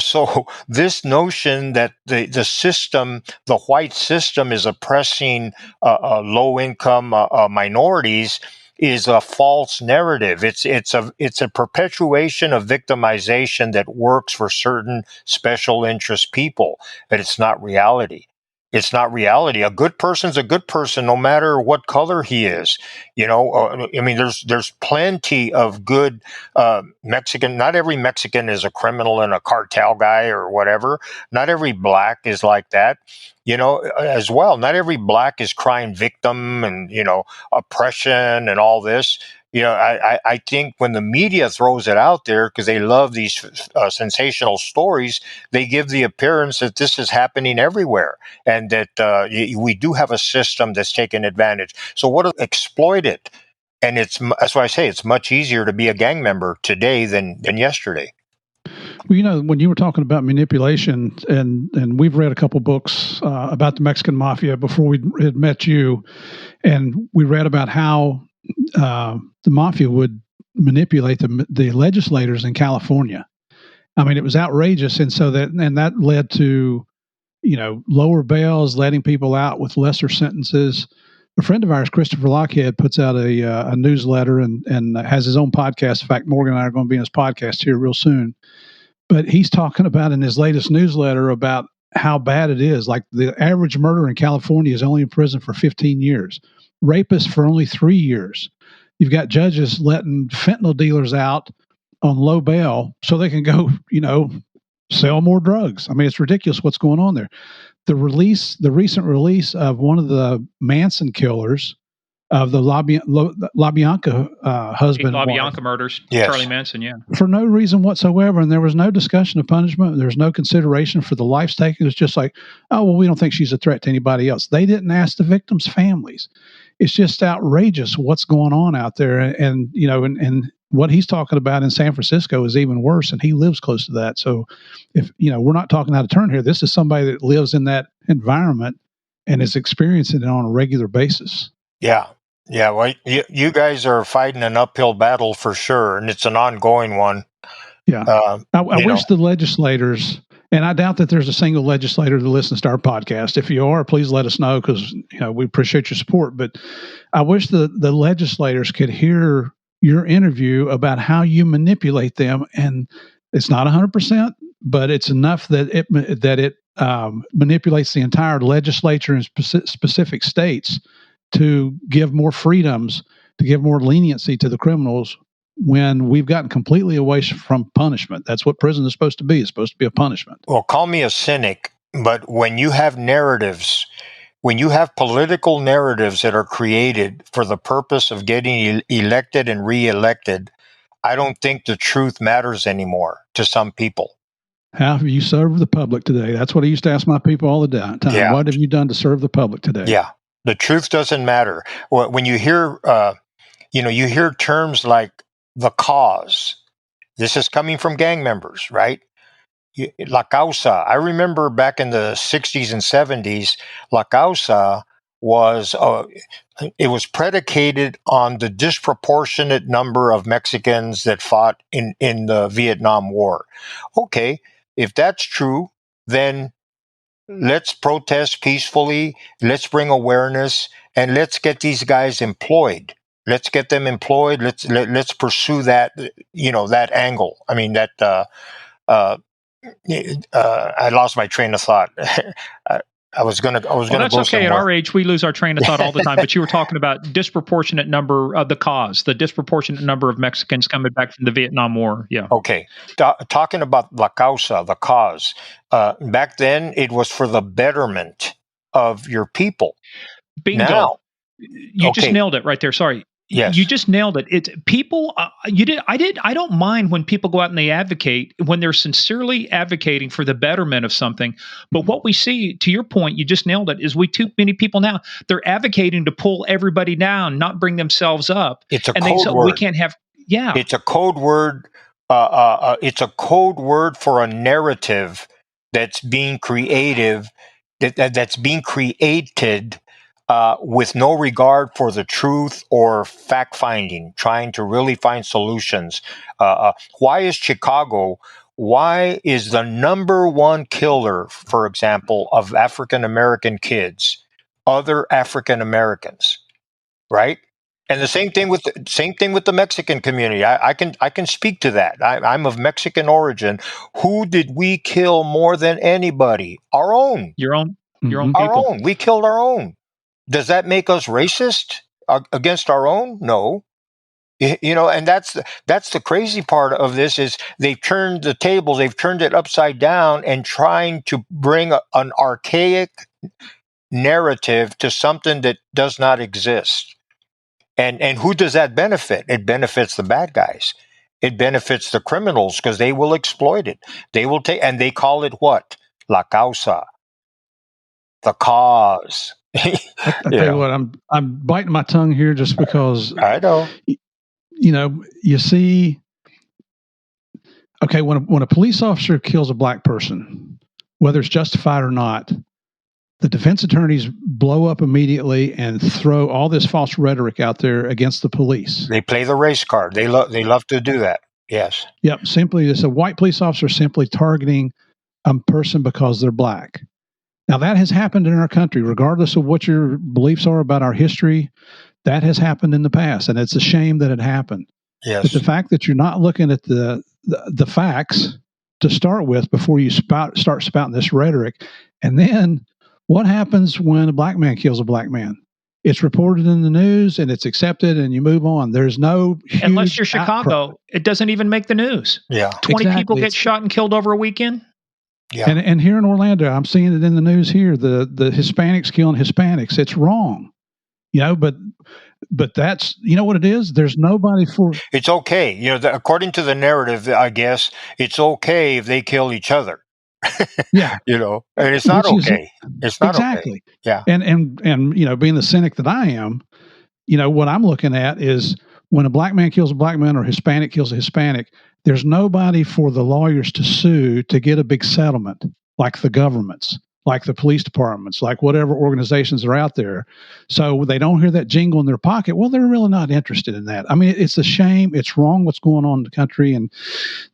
So this notion that the white system is oppressing low income minorities is a false narrative. It's a perpetuation of victimization that works for certain special interest people, but it's not reality. It's not reality. A good person's a good person, no matter what color he is. I mean, there's plenty of good Mexican. Not every Mexican is a criminal and a cartel guy or whatever. Not every black is like that. as well. Not every black is crying victim and, oppression and all this. I think when the media throws it out there because they love these sensational stories, they give the appearance that this is happening everywhere and that we do have a system that's taking advantage. So what exploit it? And that's why I say it's much easier to be a gang member today than yesterday. Well, when you were talking about manipulation, and we've read a couple books about the Mexican Mafia before we had met you, and we read about how the Mafia would manipulate the legislators in California. I mean, it was outrageous, and that led to lower bails, letting people out with lesser sentences. A friend of ours, Christopher Lockhead, puts out a newsletter and has his own podcast. In fact, Morgan and I are going to be in his podcast here real soon. But he's talking about in his latest newsletter about how bad it is. Like the average murderer in California is only in prison for 15 years, rapists for only 3 years. You've got judges letting fentanyl dealers out on low bail so they can go, sell more drugs. I mean, it's ridiculous what's going on there. The recent release of one of the Manson killers of the LaBianca husband. LaBianca murders, yes. Charlie Manson, yeah. For no reason whatsoever. And there was no discussion of punishment. There's no consideration for the life stake. It was just like, oh, well, we don't think she's a threat to anybody else. They didn't ask the victims' families. It's just outrageous what's going on out there. And what he's talking about in San Francisco is even worse, and he lives close to that. So if, we're not talking out of turn here, this is somebody that lives in that environment and is experiencing it on a regular basis. Yeah. Yeah. Well, you guys are fighting an uphill battle for sure, and it's an ongoing one. Yeah. I wish the legislators, and I doubt that there's a single legislator that listens to our podcast. If you are, please let us know because we appreciate your support. But I wish the legislators could hear your interview about how you manipulate them, and it's not 100%, but it's enough that it manipulates the entire legislature in specific states to give more freedoms, to give more leniency to the criminals when we've gotten completely away from punishment. That's what prison is supposed to be. It's supposed to be a punishment. Well, call me a cynic, but when you have narratives, when you have political narratives that are created for the purpose of getting elected and reelected, I don't think the truth matters anymore to some people. How have you served the public today? That's what I used to ask my people all the time. Yeah. What have you done to serve the public today? Yeah. The truth doesn't matter. When you hear, you hear terms like the cause. This is coming from gang members, right? La causa. I remember back in the 60s and 70s, La causa was it was predicated on the disproportionate number of Mexicans that fought in the Vietnam War. Okay, if that's true, then let's protest peacefully, let's bring awareness, and let's get these guys employed. Let's get them employed. Let's pursue that, that angle. I mean, I lost my train of thought. I was gonna Well, that's go okay. somewhere. At our age, we lose our train of thought all the time. But you were talking about disproportionate number of the disproportionate number of Mexicans coming back from the Vietnam War. Yeah. Okay. Talking about la causa, the cause. Back then, it was for the betterment of your people. Bingo. Now, you just nailed it right there. Sorry. Yes. You just nailed it. It's people. I don't mind when people go out and they advocate when they're sincerely advocating for the betterment of something. But what we see, to your point, you just nailed it, is too many people now, they're advocating to pull everybody down, not bring themselves up. It's a code word. We can't have. Yeah. It's a code word. It's a code word for a narrative that's being creative. That's being created. With no regard for the truth or fact finding, trying to really find solutions. Why is Chicago? Why is the number one killer, for example, of African American kids, other African Americans, right? And the same thing with the Mexican community. I can speak to that. I'm of Mexican origin. Who did we kill more than anybody? Our own. Your own people. Our own. We killed our own. Does that make us racist against our own? No. And that's the crazy part of this is they've turned the tables, they've turned it upside down, and trying to bring an archaic narrative to something that does not exist. And who does that benefit? It benefits the bad guys. It benefits the criminals because they will exploit it. They will take, and they call it what? La causa, the cause. I tell you what, I'm biting my tongue here just because I know. You see, okay, when a police officer kills a black person, whether it's justified or not, the defense attorneys blow up immediately and throw all this false rhetoric out there against the police. They play the race card. They love to do that. Yes. Yep. Simply, it's a white police officer simply targeting a person because they're black. Now, that has happened in our country, regardless of what your beliefs are about our history. That has happened in the past, and it's a shame that it happened. Yes. But the fact that you're not looking at the facts to start with before you start spouting this rhetoric, and then what happens when a black man kills a black man? It's reported in the news and it's accepted, and you move on. There's no huge unless you're Chicago, outcry. it doesn't even make the news. Yeah. 20 Exactly. people get shot and killed over a weekend. Yeah. And here in Orlando, I'm seeing it in the news here. The Hispanics killing Hispanics. It's wrong, but that's, what it is. There's nobody for. It's okay, according to the narrative, I guess it's okay if they kill each other. Yeah, and it's not okay. It's not exactly. Okay. Yeah, and being the cynic that I am, what I'm looking at is when a black man kills a black man or a Hispanic kills a Hispanic, there's nobody for the lawyers to sue to get a big settlement, like the governments, like the police departments, like whatever organizations are out there. So they don't hear that jingle in their pocket. Well, they're really not interested in that. I mean, it's a shame. It's wrong what's going on in the country. And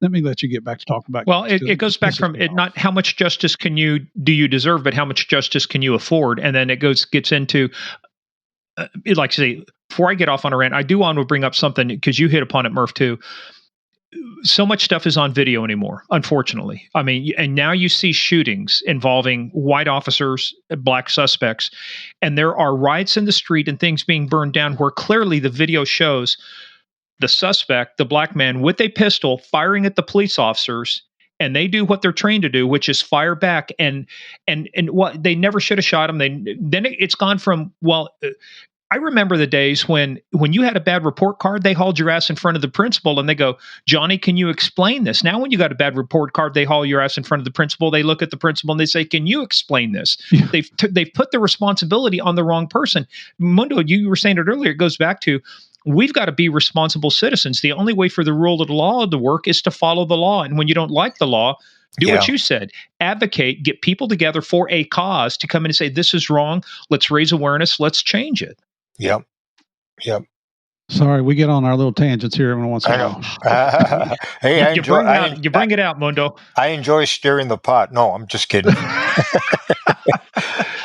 let me let you get back to talking about. Well, it goes back from it, not how much justice do you deserve, but how much justice can you afford? And then it gets into, like I say, before I get off on a rant, I do want to bring up something because you hit upon it, Murph, too. So much stuff is on video anymore, unfortunately. I mean, and now you see shootings involving white officers, black suspects, and there are riots in the street and things being burned down where clearly the video shows the suspect, the black man, with a pistol firing at the police officers, and they do what they're trained to do, which is fire back. And what they never should have shot him. Then it's gone from, well, I remember the days when you had a bad report card, they hauled your ass in front of the principal and they go, Johnny, can you explain this? Now, when you got a bad report card, they haul your ass in front of the principal. They look at the principal and they say, can you explain this? Yeah. They've put the responsibility on the wrong person. Mundo, you were saying it earlier, it goes back to, we've got to be responsible citizens. The only way for the rule of the law to work is to follow the law. And when you don't like the law, do what you said. Advocate, get people together for a cause to come in and say, this is wrong. Let's raise awareness. Let's change it. Yep. Sorry, we get on our little tangents here every once in a while. Hey, you bring it out, Mundo. I enjoy stirring the pot. No, I'm just kidding.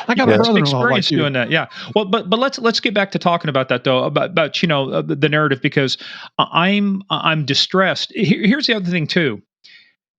I got a brother-in-law experience like you. doing that. Yeah. Well, but let's get back to talking about that though, about the narrative, because I'm distressed. Here's the other thing too.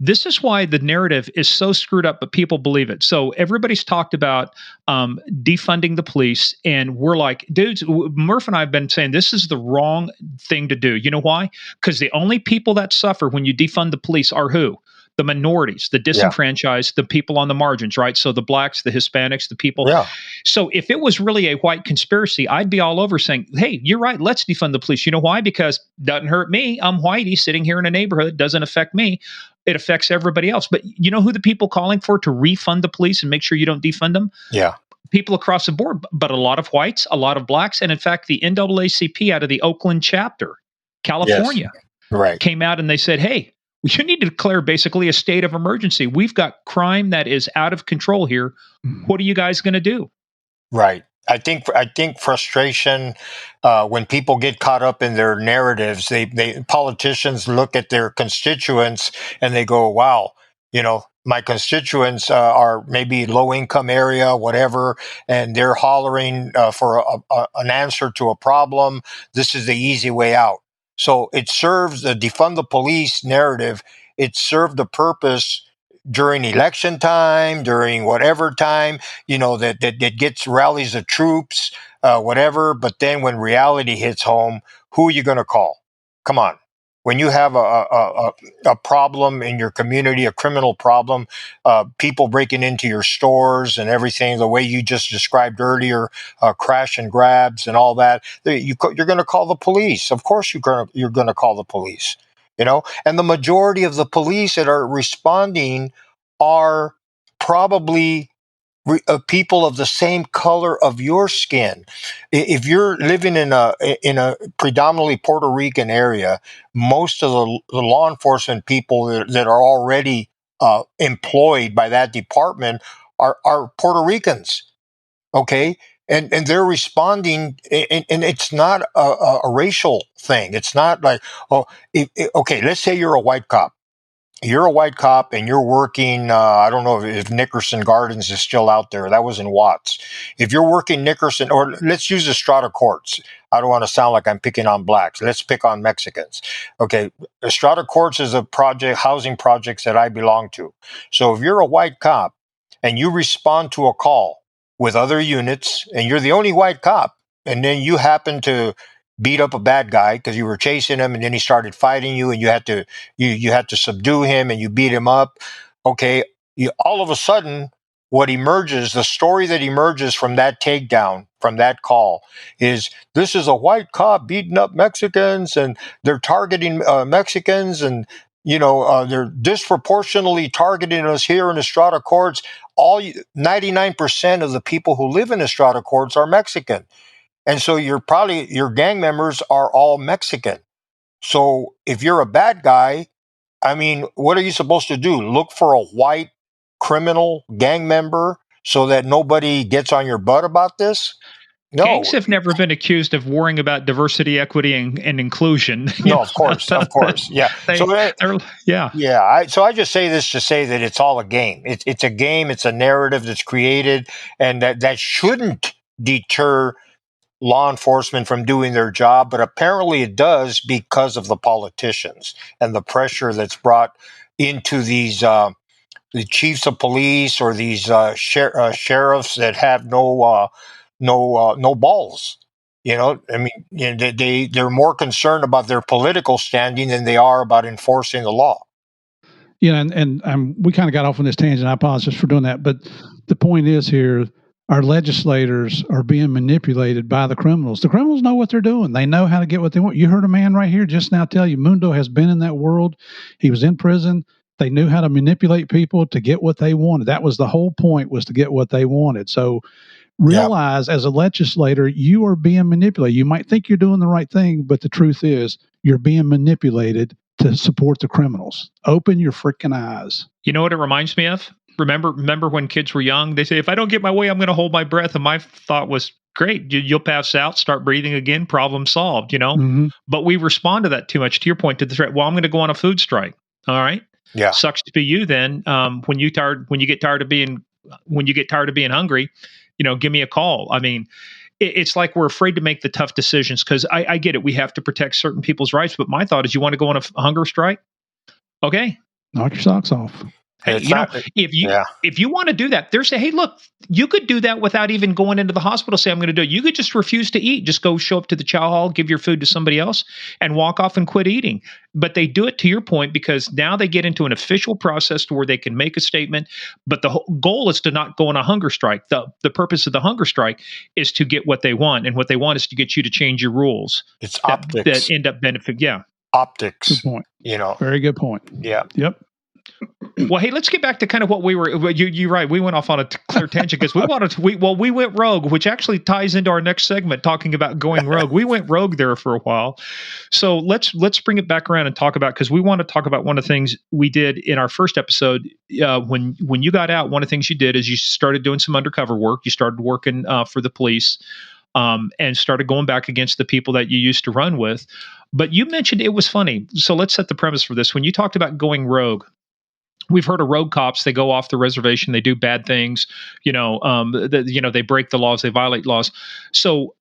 This is why the narrative is so screwed up, but people believe it. So everybody's talked about defunding the police, and we're like, dudes, Murph and I have been saying this is the wrong thing to do. You know why? Because the only people that suffer when you defund the police are who? The minorities, the disenfranchised, the people on the margins, right? So the blacks, the Hispanics, the people. Yeah. So if it was really a white conspiracy, I'd be all over saying, hey, you're right, let's defund the police. You know why? Because it doesn't hurt me. I'm whitey sitting here in a neighborhood. It doesn't affect me. It affects everybody else. But you know who the people calling for to refund the police and make sure you don't defund them? Yeah. People across the board, but a lot of whites, a lot of blacks. And in fact, the NAACP out of the Oakland chapter, California, came out and they said, hey, we should need to declare basically a state of emergency. We've got crime that is out of control here. What are you guys going to do? Right. I think frustration when people get caught up in their narratives, politicians look at their constituents and they go, wow, my constituents are maybe low income area, whatever, and they're hollering for an answer to a problem. This is the easy way out. So it serves the defund the police narrative. It served the purpose during election time, during whatever time, that gets rallies of troops, whatever. But then when reality hits home, who are you going to call? Come on. When you have a problem in your community, a criminal problem, people breaking into your stores and everything, the way you just described earlier, crash and grabs and all that, you're going to call the police. Of course, you're going to call the police. And the majority of the police that are responding are probably people of the same color of your skin. If you're living in a predominantly Puerto Rican area, most of the law enforcement people that are already employed by that department are Puerto Ricans. Okay. And they're responding, and it's not a racial thing. It's not like, okay, let's say you're a white cop. You're a white cop and you're working, I don't know if Nickerson Gardens is still out there. That was in Watts. If you're working Nickerson, or let's use Estrada Courts. I don't want to sound like I'm picking on blacks. Let's pick on Mexicans. Okay. Estrada Courts is a project, housing projects that I belong to. So if you're a white cop and you respond to a call with other units and you're the only white cop, and then you happen to beat up a bad guy because you were chasing him and then he started fighting you and you had to subdue him and you beat him up. Okay. All of a sudden, the story that emerges from that takedown, from that call, is this is a white cop beating up Mexicans and they're targeting Mexicans, and they're disproportionately targeting us here in Estrada Courts. 99% of the people who live in Estrada Courts are Mexican. And so your gang members are all Mexican. So if you're a bad guy, I mean, what are you supposed to do? Look for a white criminal gang member so that nobody gets on your butt about this? Gangs No. have never been accused of worrying about diversity, equity, and inclusion. No, of course. Yeah. Yeah. Yeah. So I just say this to say that it's all a game. It's a game. It's a narrative that's created, and that shouldn't deter law enforcement from doing their job, but apparently it does because of the politicians and the pressure that's brought into these the chiefs of police or these sheriffs that have no balls. I mean, they're more concerned about their political standing than they are about enforcing the law. And we kind of got off on this tangent. I apologize for doing that, but the point is here, our legislators are being manipulated by the criminals. The criminals know what they're doing. They know how to get what they want. You heard a man right here just now tell you, Mundo has been in that world. He was in prison. They knew how to manipulate people to get what they wanted. That was the whole point, was to get what they wanted. So realize, as a legislator, you are being manipulated. You might think you're doing the right thing, but the truth is you're being manipulated to support the criminals. Open your freaking eyes. You know what it reminds me of? Remember when kids were young, they say, if I don't get my way, I'm going to hold my breath. And my thought was, great, you'll pass out, start breathing again, problem solved, Mm-hmm. But we respond to that too much. To your point, to the threat, well, I'm going to go on a food strike. All right. Yeah. Sucks to be you then. When you get tired of being hungry, give me a call. I mean, it's like we're afraid to make the tough decisions, because I get it. We have to protect certain people's rights. But my thought is, you want to go on a hunger strike? Okay. Knock your socks off. Hey, if you want to do that, hey, look, you could do that without even going into the hospital. Say, I'm going to do it. You could just refuse to eat. Just go show up to the chow hall, give your food to somebody else, and walk off and quit eating. But they do it, to your point, because now they get into an official process to where they can make a statement. But the whole goal is to not go on a hunger strike. The purpose of the hunger strike is to get what they want, and what they want is to get you to change your rules. It's optics that end up benefiting. Yeah, optics. Good point. Very good point. Yeah. Yep. Well, hey, let's get back to kind of what we were. You're right. We went off on a clear tangent because we went rogue, which actually ties into our next segment, talking about going rogue. We went rogue there for a while, so let's bring it back around and talk about, because we want to talk about one of the things we did in our first episode. When you got out, one of the things you did is you started doing some undercover work. You started working for the police, and started going back against the people that you used to run with. But you mentioned it was funny. So let's set the premise for this. When you talked about going rogue, we've heard of rogue cops. They go off the reservation. They do bad things. They break the laws. They violate laws. So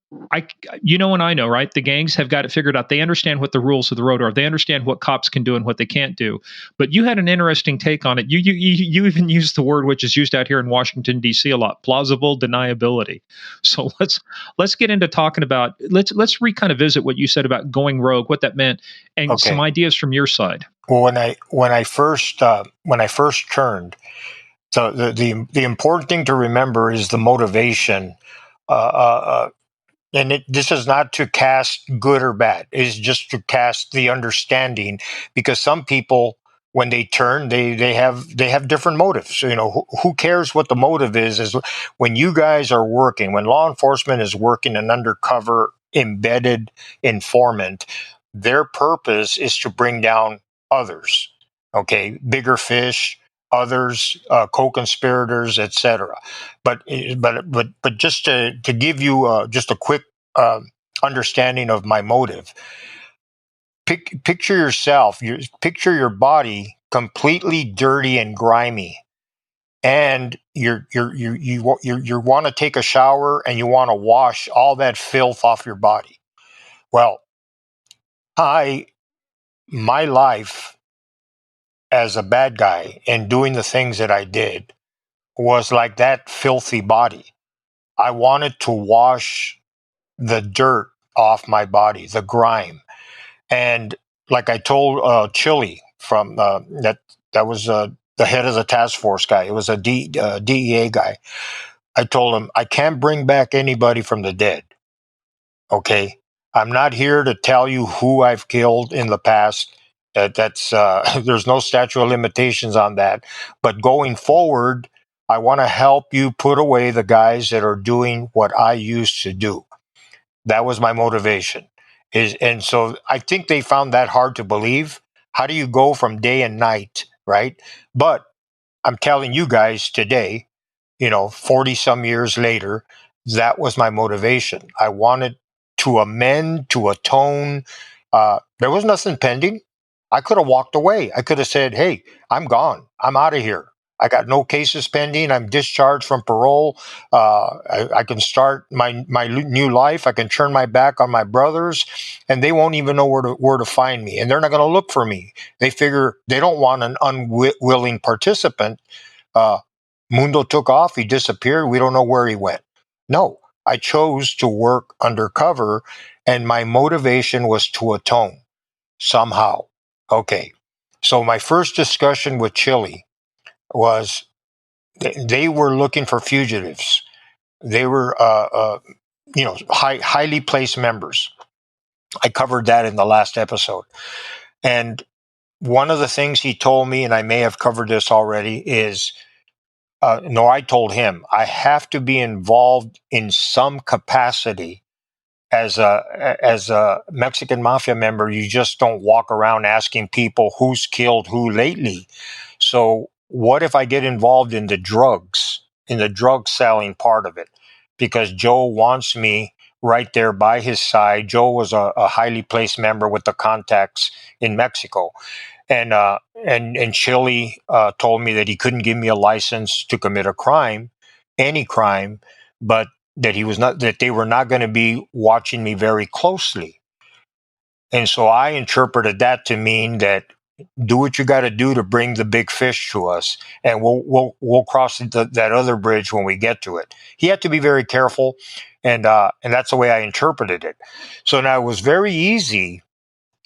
And I know, right? The gangs have got it figured out. They understand what the rules of the road are. They understand what cops can do and what they can't do. But you had an interesting take on it. You even used the word which is used out here in Washington D.C. a lot: plausible deniability. So let's get into talking about let's kind of visit what you said about going rogue, what that meant, and some Okay. ideas from your side. Well, when I first turned, so the important thing to remember is the motivation. Uh, uh, and this is not to cast good or bad. It's just to cast the understanding, because some people, when they turn, they have different motives. You know, who cares what the motive is when you guys are working, when law enforcement is working an undercover embedded informant, their purpose is to bring down others. Okay, bigger fish, others, co-conspirators, etc. But just to give you just a quick uh, understanding of my motive. Picture yourself, picture your body completely dirty and grimy, and you want to take a shower and you want to wash all that filth off your body. Well, my life as a bad guy and doing the things that I did was like that filthy body. I wanted to wash the dirt off my body, the grime. And like I told Chili from that was the head of the task force guy. It was a DEA guy. I told him, I can't bring back anybody from the dead. Okay, I'm not here to tell you who I've killed in the past. That's there's no statute of limitations on that. But going forward, I want to help you put away the guys that are doing what I used to do. That was my motivation. And so I think they found that hard to believe. How do you go from day and night, right? But I'm telling you guys today, 40 some years later, that was my motivation. I wanted to amend, to atone. There was nothing pending. I could have walked away. I could have said, hey, I'm gone. I'm out of here. I got no cases pending. I'm discharged from parole. I can start my new life. I can turn my back on my brothers, and they won't even know where to find me. And they're not going to look for me. They figure they don't want an unwilling participant. Uh, Mundo took off. He disappeared. We don't know where he went. No, I chose to work undercover, and my motivation was to atone somehow. Okay. So my first discussion with Chile was they were looking for fugitives. They were, highly placed members. I covered that in the last episode. And one of the things he told me, and I may have covered this already, is no, I told him I have to be involved in some capacity as a Mexican mafia member. You just don't walk around asking people who's killed who lately. So what if I get involved in the drug selling part of it? Because Joe wants me right there by his side. Joe was a highly placed member with the contacts in Mexico. And Chile told me that he couldn't give me a license to commit a crime, any crime, but that they were not going to be watching me very closely. And so I interpreted that to mean that do what you got to do to bring the big fish to us, and we'll cross that other bridge when we get to it. He had to be very careful, and that's the way I interpreted it. So now it was very easy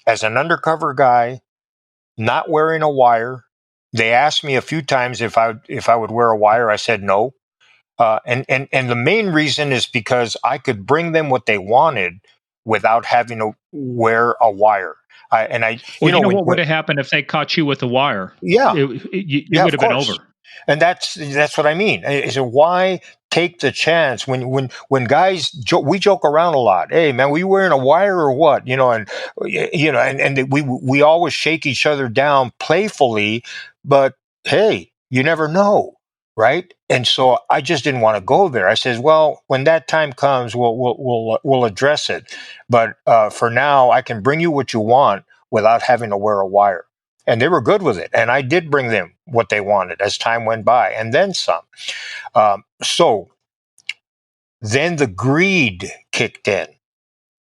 as an undercover guy, not wearing a wire. They asked me a few times if I would wear a wire. I said no. And the main reason is because I could bring them what they wanted without having to wear a wire. Well, you know what would have happened if they caught you with a wire? Yeah, It yeah, would of have been course. over. And that's what I mean. So why take the chance when guys we joke around a lot? Hey man, were you wearing a wire or what? And we always shake each other down playfully, but hey, you never know, right? And so I just didn't want to go there. I says, well, when that time comes, we'll address it. But for now, I can bring you what you want without having to wear a wire. And they were good with it. And I did bring them what they wanted as time went by, and then some. So Then the greed kicked in.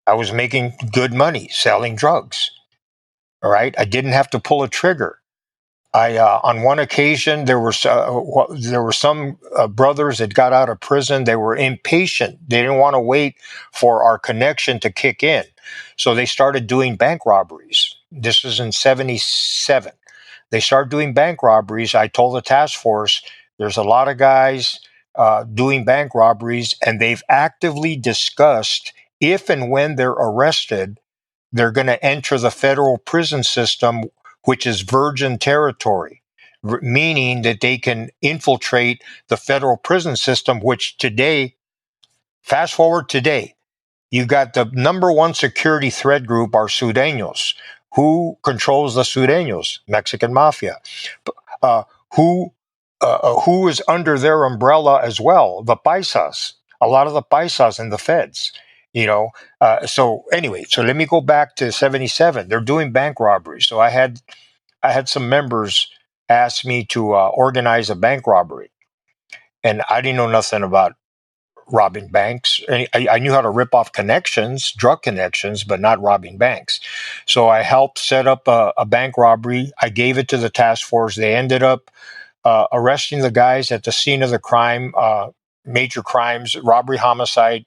I was making good money selling drugs. All right. I didn't have to pull a trigger. On one occasion, there were some brothers that got out of prison. They were impatient. They didn't want to wait for our connection to kick in. So they started doing bank robberies. This was in 77. They started doing bank robberies. I told the task force, there's a lot of guys doing bank robberies, and they've actively discussed if and when they're arrested, they're going to enter the federal prison system, which is virgin territory, meaning that they can infiltrate the federal prison system, which today, fast forward today, you got the number one security threat group are Sudeños. Who controls the Sudeños? Mexican Mafia. Uh, who who is under their umbrella as well? The Paisas. A lot of the Paisas and the feds. You know. So anyway, so let me go back to 77. They're doing bank robberies. So I had some members ask me to organize a bank robbery, and I didn't know nothing about robbing banks. I knew how to rip off connections, drug connections, but not robbing banks. So I helped set up a bank robbery. I gave it to the task force. They ended up arresting the guys at the scene of the crime, major crimes, robbery, homicide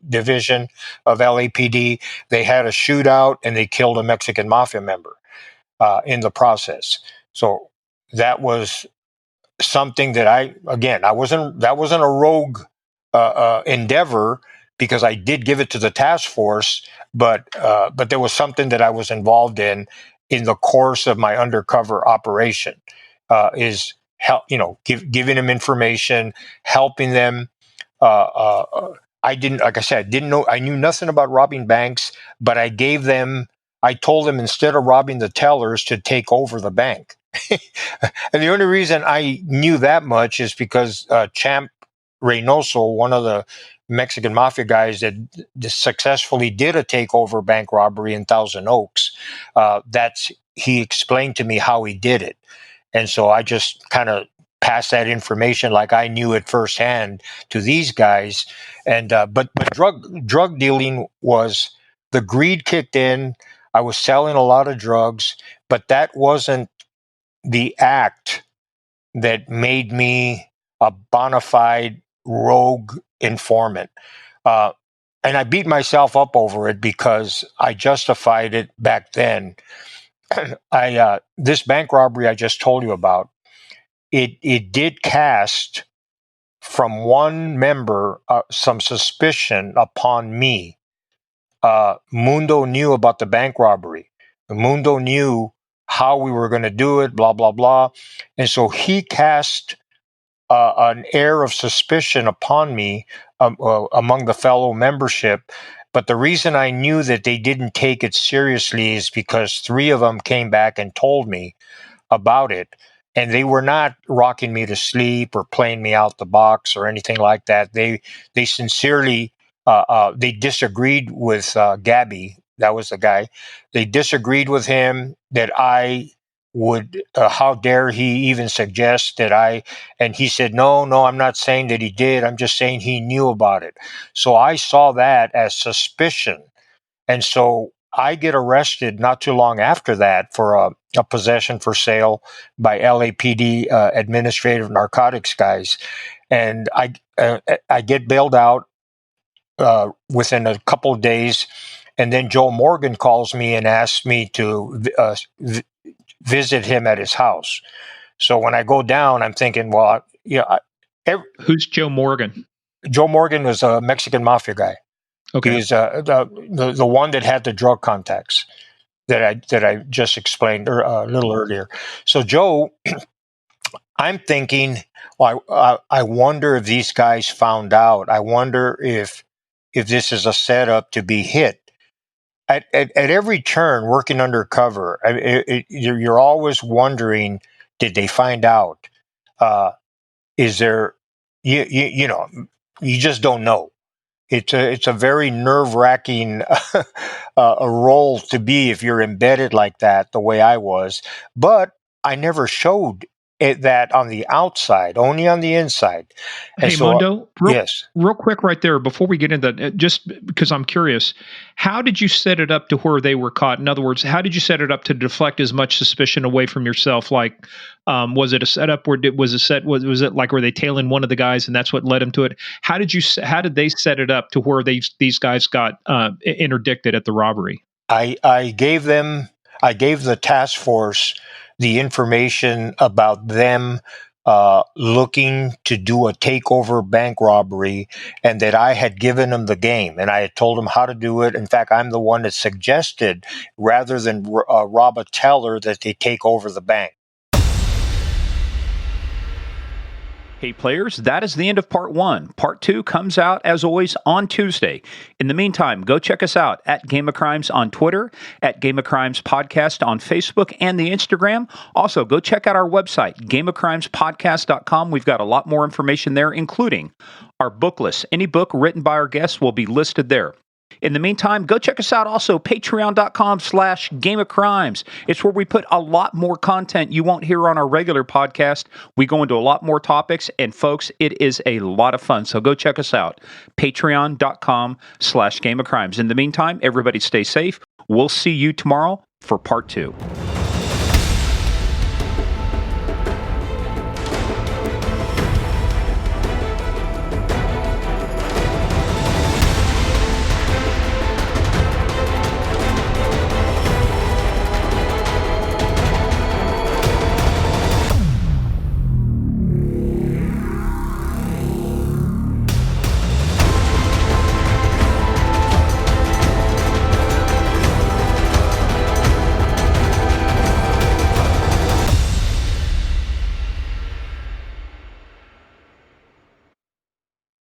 division of LAPD. They had a shootout and they killed a Mexican mafia member in the process. So that was something that that wasn't a rogue endeavor, because I did give it to the task force, but there was something that I was involved in the course of my undercover operation, is help, giving them information, helping them. I didn't, like I said, I didn't know, I knew nothing about robbing banks, but I told them instead of robbing the tellers to take over the bank. And the only reason I knew that much is because Champ Reynoso, one of the Mexican mafia guys that successfully did a takeover bank robbery in Thousand Oaks, he explained to me how he did it. And so I just kind of passed that information like I knew it firsthand to these guys. And but drug dealing was, the greed kicked in. I was selling a lot of drugs, but that wasn't the act that made me a bona fide rogue informant. And I beat myself up over it because I justified it back then. This bank robbery I just told you about, it did cast from one member some suspicion upon me. Mundo knew about the bank robbery. Mundo knew how we were going to do it, blah, blah, blah. And so he cast an air of suspicion upon me among the fellow membership. But the reason I knew that they didn't take it seriously is because 3 of them came back and told me about it. And they were not rocking me to sleep or playing me out the box or anything like that. They sincerely they disagreed with Gabby. That was the guy. They disagreed with him that I would. How dare he even suggest that I? And he said, no, I'm not saying that he did. I'm just saying he knew about it. So I saw that as suspicion, and so I get arrested not too long after that for a possession for sale by LAPD administrative narcotics guys, and I get bailed out within a couple of days, and then Joe Morgan calls me and asks me to visit him at his house. So when I go down, I'm thinking, well, who's Joe Morgan? Joe Morgan was a Mexican mafia guy. Okay. He was the one that had the drug contacts that I just explained a little earlier. So Joe, I'm thinking, well, I wonder if these guys found out. I wonder if this is a setup to be hit. At every turn, working undercover, you're always wondering, did they find out? Is there, you know, you just don't know. It's a very nerve-wracking a role to be if you're embedded like that, the way I was. But I never showed that on the outside, only on the inside. And Hey, so, Mundo, yes, real quick right there before we get into that, just because I'm curious, how did you set it up to where they were caught? In other words, how did you set it up to deflect as much suspicion away from yourself? Like, was it a setup where was it like were they tailing one of the guys and that's what led them to it? How did they set it up to where these guys got interdicted at the robbery? I gave the task force the information about them looking to do a takeover bank robbery, and that I had given them the game and I had told them how to do it. In fact, I'm the one that suggested, rather than rob a teller, that they take over the bank. Hey players, that is the end of part 1. Part 2 comes out, as always, on Tuesday. In the meantime, go check us out at Game of Crimes on Twitter, at Game of Crimes Podcast on Facebook and the Instagram. Also, go check out our website, gameofcrimespodcast.com. We've got a lot more information there, including our book list. Any book written by our guests will be listed there. In the meantime, go check us out also, patreon.com/Game of Crimes. It's where we put a lot more content you won't hear on our regular podcast. We go into a lot more topics, and folks, it is a lot of fun. So go check us out, patreon.com/Game of Crimes. In the meantime, everybody stay safe. We'll see you tomorrow for part 2.